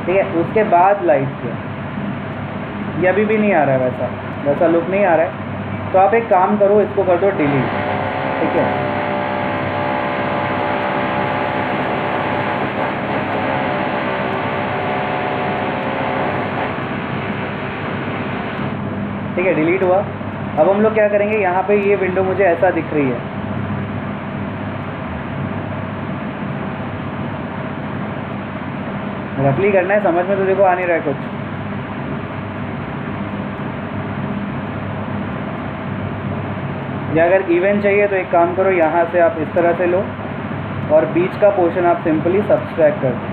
ठीक है, उसके बाद लाइट किया, ये अभी भी नहीं आ रहा है वैसा लुक नहीं आ रहा है। तो आप एक काम करो, इसको कर दो डिलीट, ठीक है। ठीक है, डिलीट हुआ। अब हम लोग क्या करेंगे, यहाँ पे ये विंडो मुझे ऐसा दिख रही है, रफली करना है, समझ में तो देखो आ नहीं रहा है कुछ। या अगर इवन चाहिए तो एक काम करो, यहाँ से आप इस तरह से लो और बीच का पोर्शन आप सिंपली सब्सट्रैक्ट कर दो,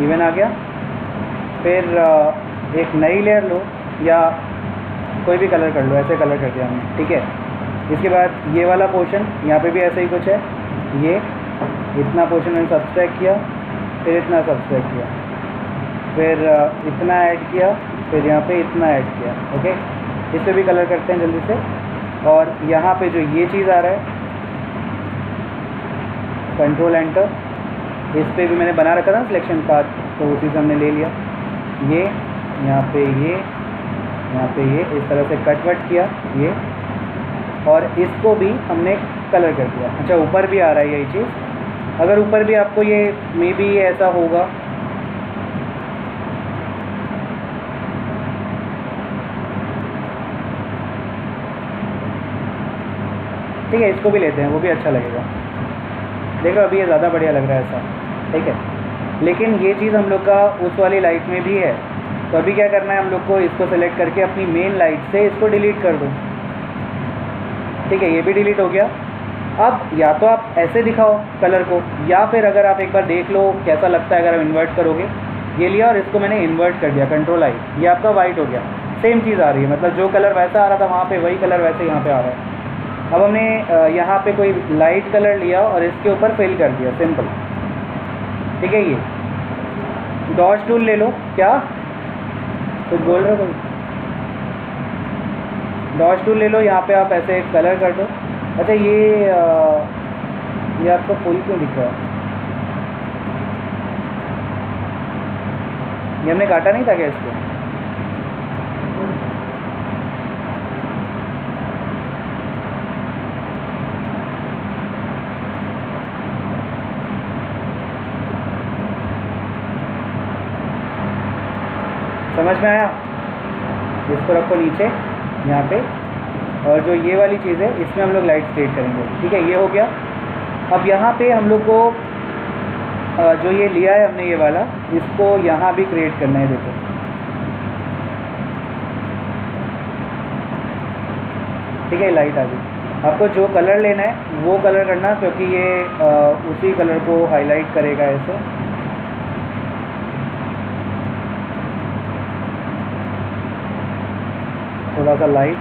इवन आ गया। फिर एक नई लेयर लो या कोई भी कलर कर लो, ऐसे कलर कर दिया हमने, ठीक है। इसके बाद ये वाला पोर्शन, यहाँ पे भी ऐसे ही कुछ है, ये इतना पोर्शन मैंने सब्सट्रैक्ट किया, फिर इतना सब्सट्रैक्ट किया, फिर इतना ऐड किया, फिर यहाँ पे इतना ऐड किया, ओके। इस पर भी कलर करते हैं जल्दी से। और यहाँ पे जो ये चीज़ आ रहा है, कंट्रोल एंटर, इस पर भी मैंने बना रखा था सिलेक्शन पाथ, तो उसी से हमने ले लिया। ये यहाँ पे ये, यहाँ पे ये, इस तरह से कट वट किया ये, और इसको भी हमने कलर कर दिया। अच्छा ऊपर भी आ रहा है यही चीज़, अगर ऊपर भी आपको ये मे बी ऐसा होगा, ठीक है, इसको भी लेते हैं, वो भी अच्छा लगेगा। देखो अभी ये ज़्यादा बढ़िया लग रहा है ऐसा, ठीक है। लेकिन ये चीज़ हम लोग का उस वाली लाइट में भी है, तो अभी क्या करना है, हम लोग को इसको सेलेक्ट करके अपनी मेन लाइट से इसको डिलीट कर दो, ठीक है। ये भी डिलीट हो गया। अब या तो आप ऐसे दिखाओ कलर को, या फिर अगर आप एक बार देख लो कैसा लगता है अगर आप इन्वर्ट करोगे। ये लिया और इसको मैंने इन्वर्ट कर दिया, कंट्रोल I, ये आपका वाइट हो गया। सेम चीज़ आ रही है, मतलब जो कलर वैसा आ रहा था वहाँ पे, वही कलर वैसे यहाँ पे आ रहा है। अब हमने यहाँ पे कोई लाइट कलर लिया और इसके ऊपर फिल कर दिया, सिंपल, ठीक है। ये डॉट टूल ले लो, क्या कुछ बोल रहे हो कोई, डॉट टूल ले लो, यहाँ पे आप ऐसे कलर कर दो। अच्छा ये आपका फुल क्यों दिख रहा है, ये हमने काटा नहीं था क्या इसको? समझ में आया? इसको रखो नीचे यहाँ पे, और जो ये वाली चीज़ है इसमें हम लोग लाइट क्रिएट करेंगे, ठीक है। ये हो गया। अब यहाँ पे हम लोग को जो ये लिया है हमने ये वाला, इसको यहाँ भी क्रिएट करना है। देखो ठीक है, लाइट आ गई। आपको जो कलर लेना है वो कलर करना, क्योंकि ये उसी कलर को हाईलाइट करेगा ऐसे। थोड़ा सा लाइट,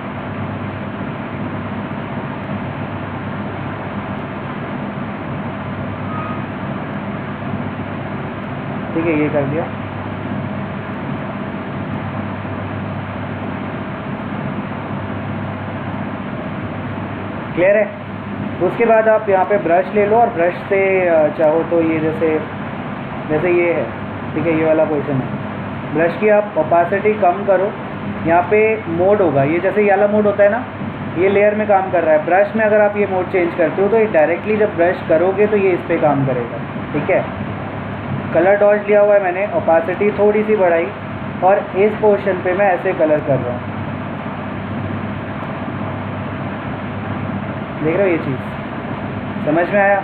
ठीक है, ये कर दिया। क्लियर है? उसके बाद आप यहाँ पे ब्रश ले लो और ब्रश से चाहो तो ये जैसे ये है, ठीक है, ये वाला पोर्शन है। ब्रश की आप ओपेसिटी कम करो। यहाँ पे मोड होगा, ये जैसे ये वाला मोड होता है ना, ये लेयर में काम कर रहा है। ब्रश में अगर आप ये मोड चेंज करते हो तो ये डायरेक्टली जब ब्रश करोगे तो ये इस पर काम करेगा, ठीक है। कलर डॉज लिया हुआ है मैंने, ओपासिटी थोड़ी सी बढ़ाई और इस पोर्शन पे मैं ऐसे कलर कर रहा हूँ। देख रहे हो ये चीज़ समझ में आया?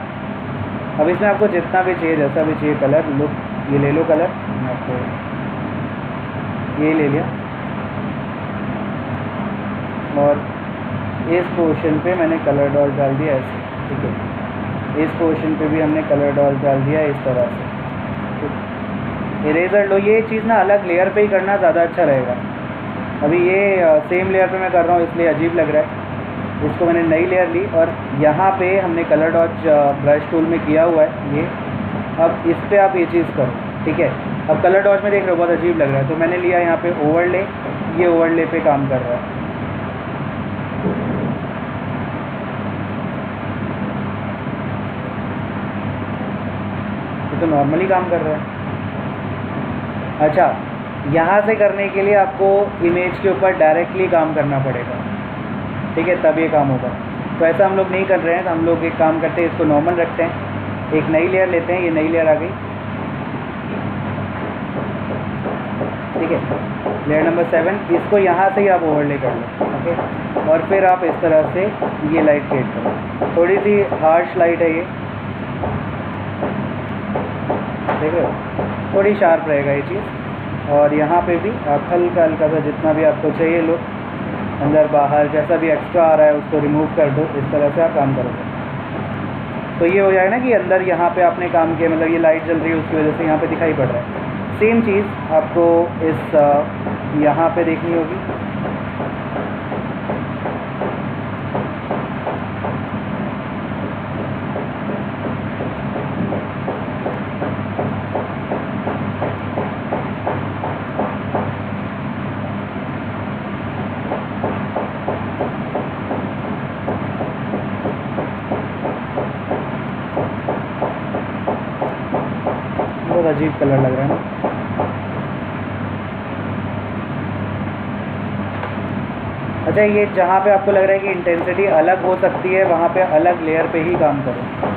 अब इसमें आपको जितना भी चाहिए, जैसा भी चाहिए कलर, लुक ये ले लो कलर, मैं आपको ये ले लिया और इस पोर्शन पे मैंने कलर डॉट डाल दिया ऐसे, ठीक है। इस पोर्शन पे भी हमने कलर डॉट डाल दिया इस तरह से, ठीक। इरेजर लो, ये चीज़ ना अलग लेयर पे ही करना ज़्यादा अच्छा रहेगा। अभी ये सेम लेयर पे मैं कर रहा हूँ इसलिए अजीब लग रहा है। इसको मैंने नई लेयर ली और यहाँ पे हमने कलर डॉट ब्रश टूल में किया हुआ है ये। अब इस पर आप ये चीज़ करो, ठीक है। अब कलर डॉट में देख रहे हो बहुत अजीब लग रहा है, तो मैंने लिया यहाँ पे ओवरले, ये ओवरले पे काम कर रहा है। ये तो नॉर्मली काम कर रहा है। अच्छा, यहाँ से करने के लिए आपको इमेज के ऊपर डायरेक्टली काम करना पड़ेगा, ठीक है, तब ये काम होगा। तो ऐसा हम लोग नहीं कर रहे हैं, तो हम लोग एक काम करते हैं, इसको नॉर्मल रखते हैं, एक नई लेयर लेते हैं। ये नई लेयर आ गई, ठीक है, लेयर नंबर 7। इसको यहाँ से ही आप ओवरले कर लो, ओके। और फिर आप इस तरह से ये लाइट क्रिएट करो। थोड़ी सी हार्श लाइट है ये, देख रहे हो, थोड़ी शार्प रहेगा ये चीज़। और यहाँ पे भी आप हल्का हल्का सा जितना भी आपको चाहिए लो, अंदर बाहर जैसा भी एक्स्ट्रा आ रहा है उसको रिमूव कर दो। इस तरह से आप काम करोगे तो ये हो जाएगा ना कि अंदर यहाँ पे आपने काम किया, मतलब ये लाइट जल रही है उसकी वजह से यहाँ पे दिखाई पड़ रहा है। सेम चीज़ आपको इस यहाँ पे देखनी होगी। बहुत अजीब कलर लग रहा है ना। अच्छा, ये जहाँ पे आपको लग रहा है कि इंटेंसिटी अलग हो सकती है, वहाँ पे अलग लेयर पे ही काम करो।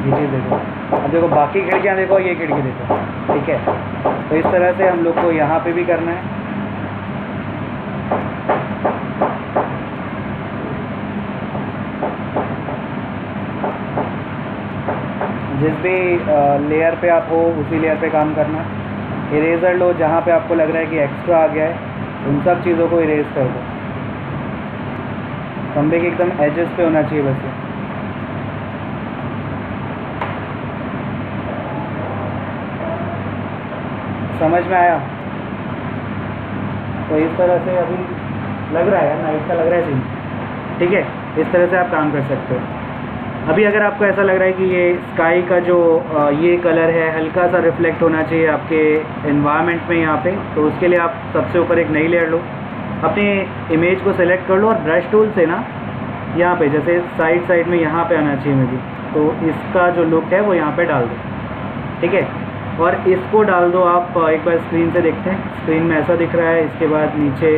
ये चीज़ देखो, अब देखो बाकी खिड़कियाँ देखो, ये खिड़की देखो, ठीक है। तो इस तरह से हम लोग को यहाँ पे भी करना है। जिस भी लेयर पे आप हो उसी लेयर पे काम करना। इरेज़र लो, जहाँ पे आपको लग रहा है कि एक्स्ट्रा आ गया है उन सब चीज़ों को इरेज कर दो। खंबे के एकदम एजेस पे होना चाहिए बस ये। समझ में आया? तो इस तरह से अभी लग रहा है, नाइट का लग रहा है सीन, ठीक है। इस तरह से आप काम कर सकते हो। अभी अगर आपको ऐसा लग रहा है कि ये स्काई का जो ये कलर है हल्का सा रिफ्लेक्ट होना चाहिए आपके एनवायरनमेंट में यहाँ पे, तो उसके लिए आप सबसे ऊपर एक नई लेयर लो, अपने इमेज को सेलेक्ट कर लो और ब्रश टूल से ना यहाँ पे जैसे साइड में यहाँ पे आना चाहिए मेरी, तो इसका जो लुक है वो यहाँ पे डाल दो, ठीक है। और इसको डाल दो आप, एक बार स्क्रीन से देखते हैं, स्क्रीन में ऐसा दिख रहा है, इसके बाद नीचे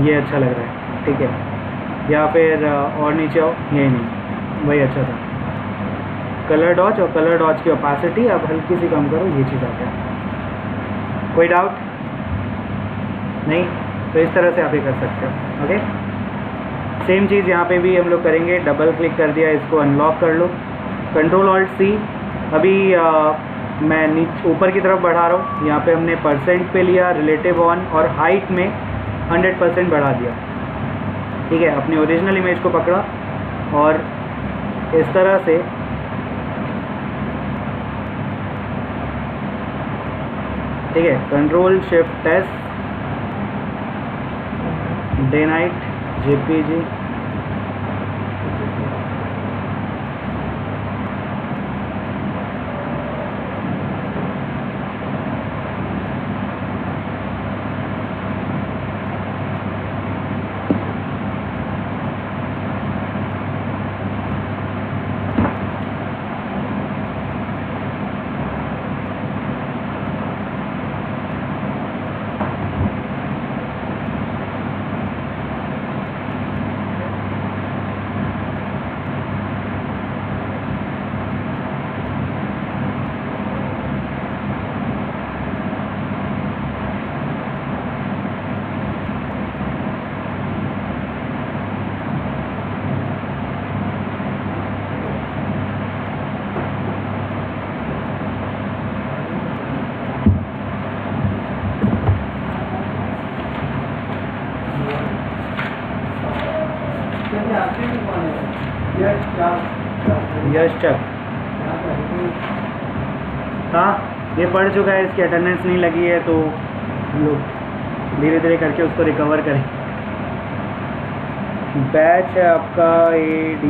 ये अच्छा लग रहा है, ठीक है। या फिर और नीचे आओ, यही नहीं, वही अच्छा था। कलर डॉच और कलर डॉच की ओपेसिटी आप हल्की सी कम करो, ये चीज़ आता है। कोई डाउट नहीं? तो इस तरह से आप ये कर सकते हो, ओके। सेम चीज़ यहाँ पे भी हम लोग करेंगे। डबल क्लिक कर दिया, इसको अनलॉक कर लो, कंट्रोल ऑल्ट सी। अभी मैं नीचे ऊपर की तरफ बढ़ा रहा हूँ, यहाँ पे हमने परसेंट पे लिया, रिलेटिव ऑन, और हाइट में 100% बढ़ा दिया, ठीक है। अपनी ओरिजिनल इमेज को पकड़ा और इस तरह से ठीक है, control shift S, day night JPG, यश चक। हाँ, ये पढ़ चुका है, इसकी अटेंडेंस नहीं लगी है, तो हम लोग धीरे धीरे करके उसको रिकवर करें। बैच है आपका AD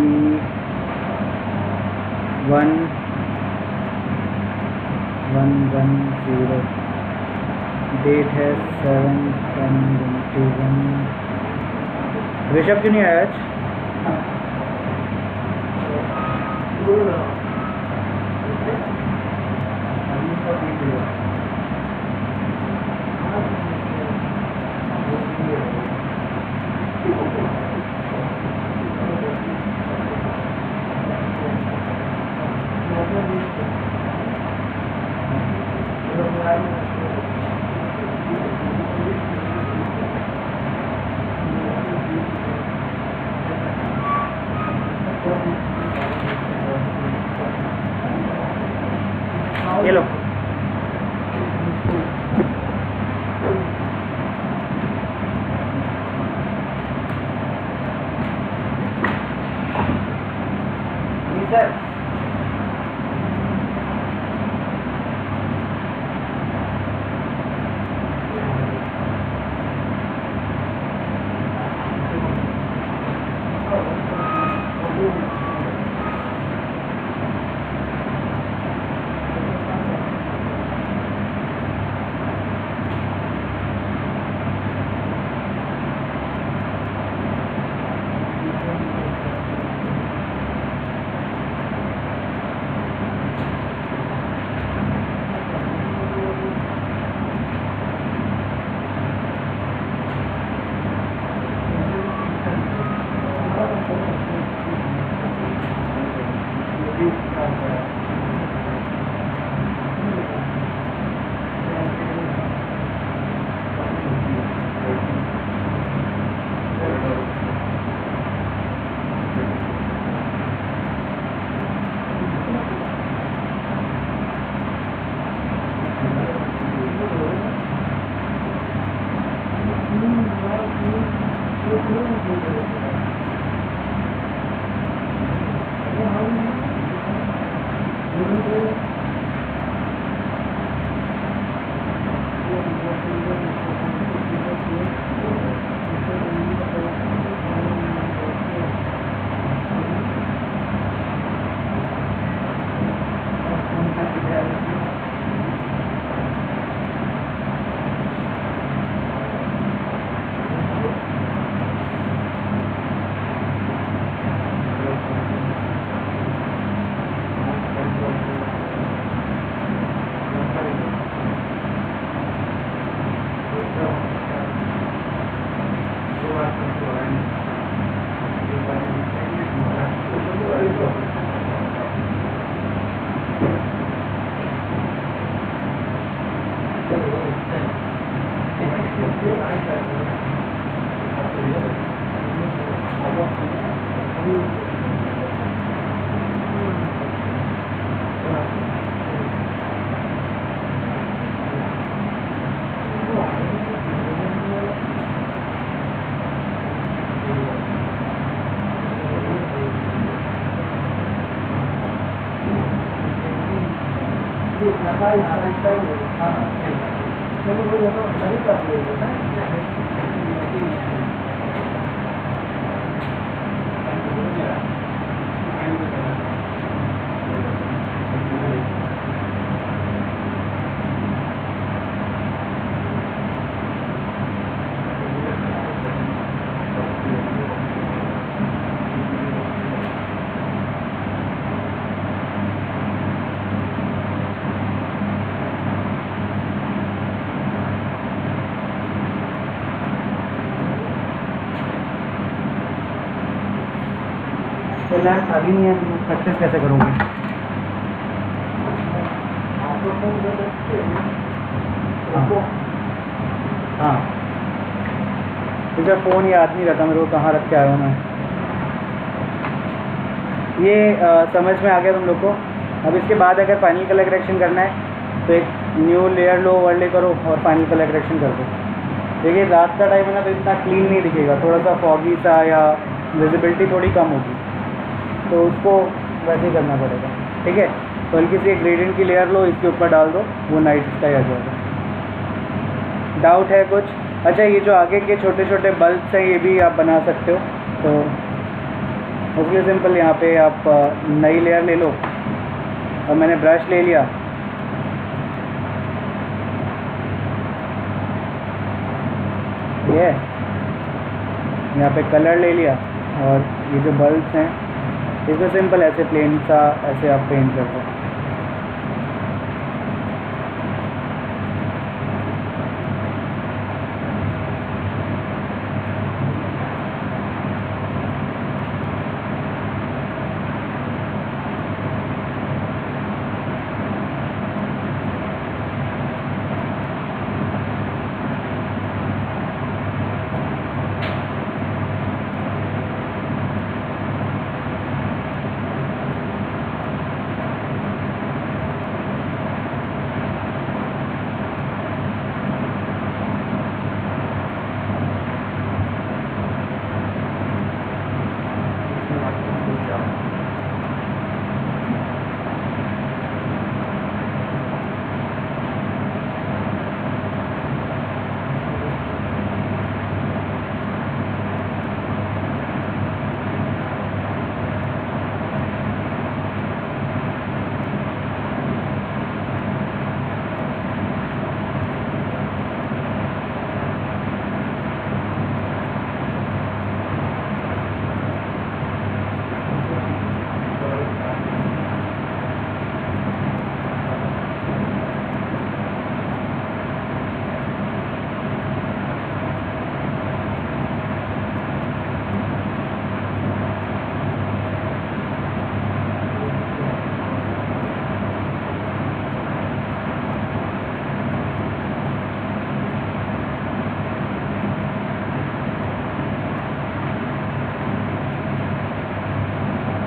1110। डेट है 7/10/21। ऋषभ क्यों नहीं आया आज? ये लो। सर लैंप अभी नहीं है, सक्सेस कैसे करोगे? हाँ, मुझे फ़ोन याद नहीं रहता मेरे को कहाँ रख के आया हूँ मैं। ये समझ में आ गया तुम लोग को। अब इसके बाद अगर फाइनल कलर करेक्शन करना है तो एक न्यू लेयर लो, ओवरले करो और फाइनल कलर करेक्शन कर दो। देखिए रात का टाइम है ना, तो इतना क्लीन नहीं दिखेगा, थोड़ा सा फॉगी सा या विजिबिलिटी थोड़ी कम होगी, तो उसको वैसे ही करना पड़ेगा। ठीक है, तो हल्की सी एक ग्रेडियंट की लेयर लो, इसके ऊपर डाल दो, वो नाइट स्काई आ जाएगा। डाउट है कुछ? अच्छा, ये जो आगे के छोटे छोटे बल्ब्स हैं ये भी आप बना सकते हो। तो उसके लिए सिंपल यहाँ पे आप नई लेयर ले लो, और मैंने ब्रश ले लिया, ये यहाँ पे कलर ले लिया, और ये जो बल्ब्स हैं इसको सिंपल ऐसे प्लेन सा ऐसे आप पेंट कर दो।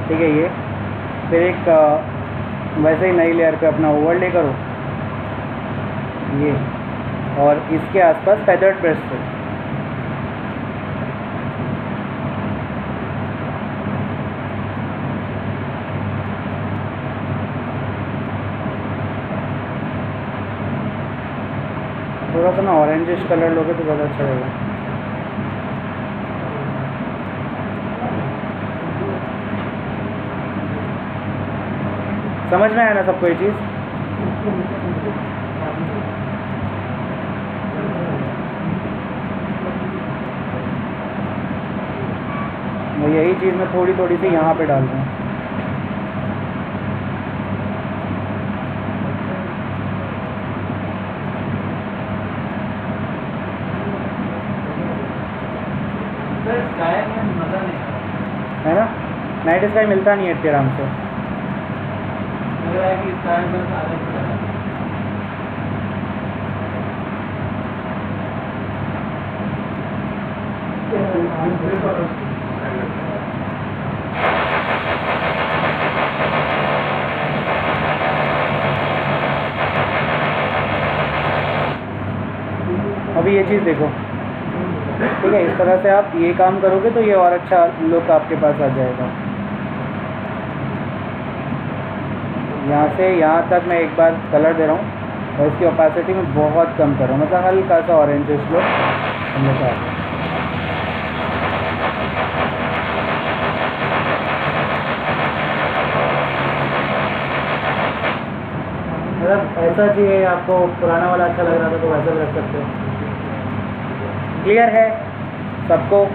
ठीक है, ये फिर एक वैसे ही नई लेयर पे अपना ओवरले करो ये, और इसके आसपास फेदर्ड ब्रश से थोड़ा सा ना ऑरेंजिश कलर लोगे तो ज़्यादा अच्छा रहेगा। समझ में आया ना सबको ये चीज़? मैं यही चीज़ मैं थोड़ी थोड़ी सी यहाँ पे डाल दूँ। स्काई में मज़ा नहीं है ना, नाइट स्काई मिलता नहीं है इतने आराम से। लग रहा है कि स्काई बस आगे से चला। अभी ये चीज़ देखो, ठीक है, इस तरह से आप ये काम करोगे तो ये और अच्छा लुक आपके पास आ जाएगा। यहाँ से यहाँ तक मैं एक बार कलर दे रहा हूँ और इसकी ओपेसिटी में बहुत कम कर रहा हूँ, मतलब हल्का सा ऑरेंजिश लुक हमेशा। मतलब ऐसा चाहिए आपको, पुराना वाला अच्छा लग रहा था तो वैसा भी रख सकते हो। क्लियर है सबको?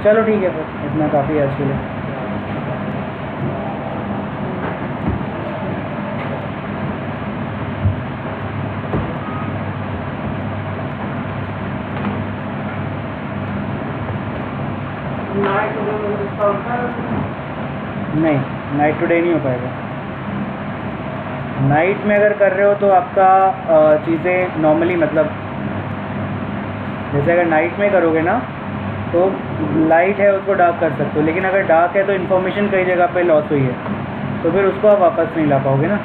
चलो ठीक है, फिर इतना काफ़ी है आज के लिए। नहीं, नाइट टुडे नहीं हो पाएगा। नाइट में अगर कर रहे हो तो आपका चीज़ें नॉर्मली, मतलब जैसे अगर नाइट में करोगे ना तो लाइट है उसको डार्क कर सकते हो, लेकिन अगर डार्क है तो इन्फॉर्मेशन कई जगह पे लॉस हुई है, तो फिर उसको आप वापस नहीं ला पाओगे ना।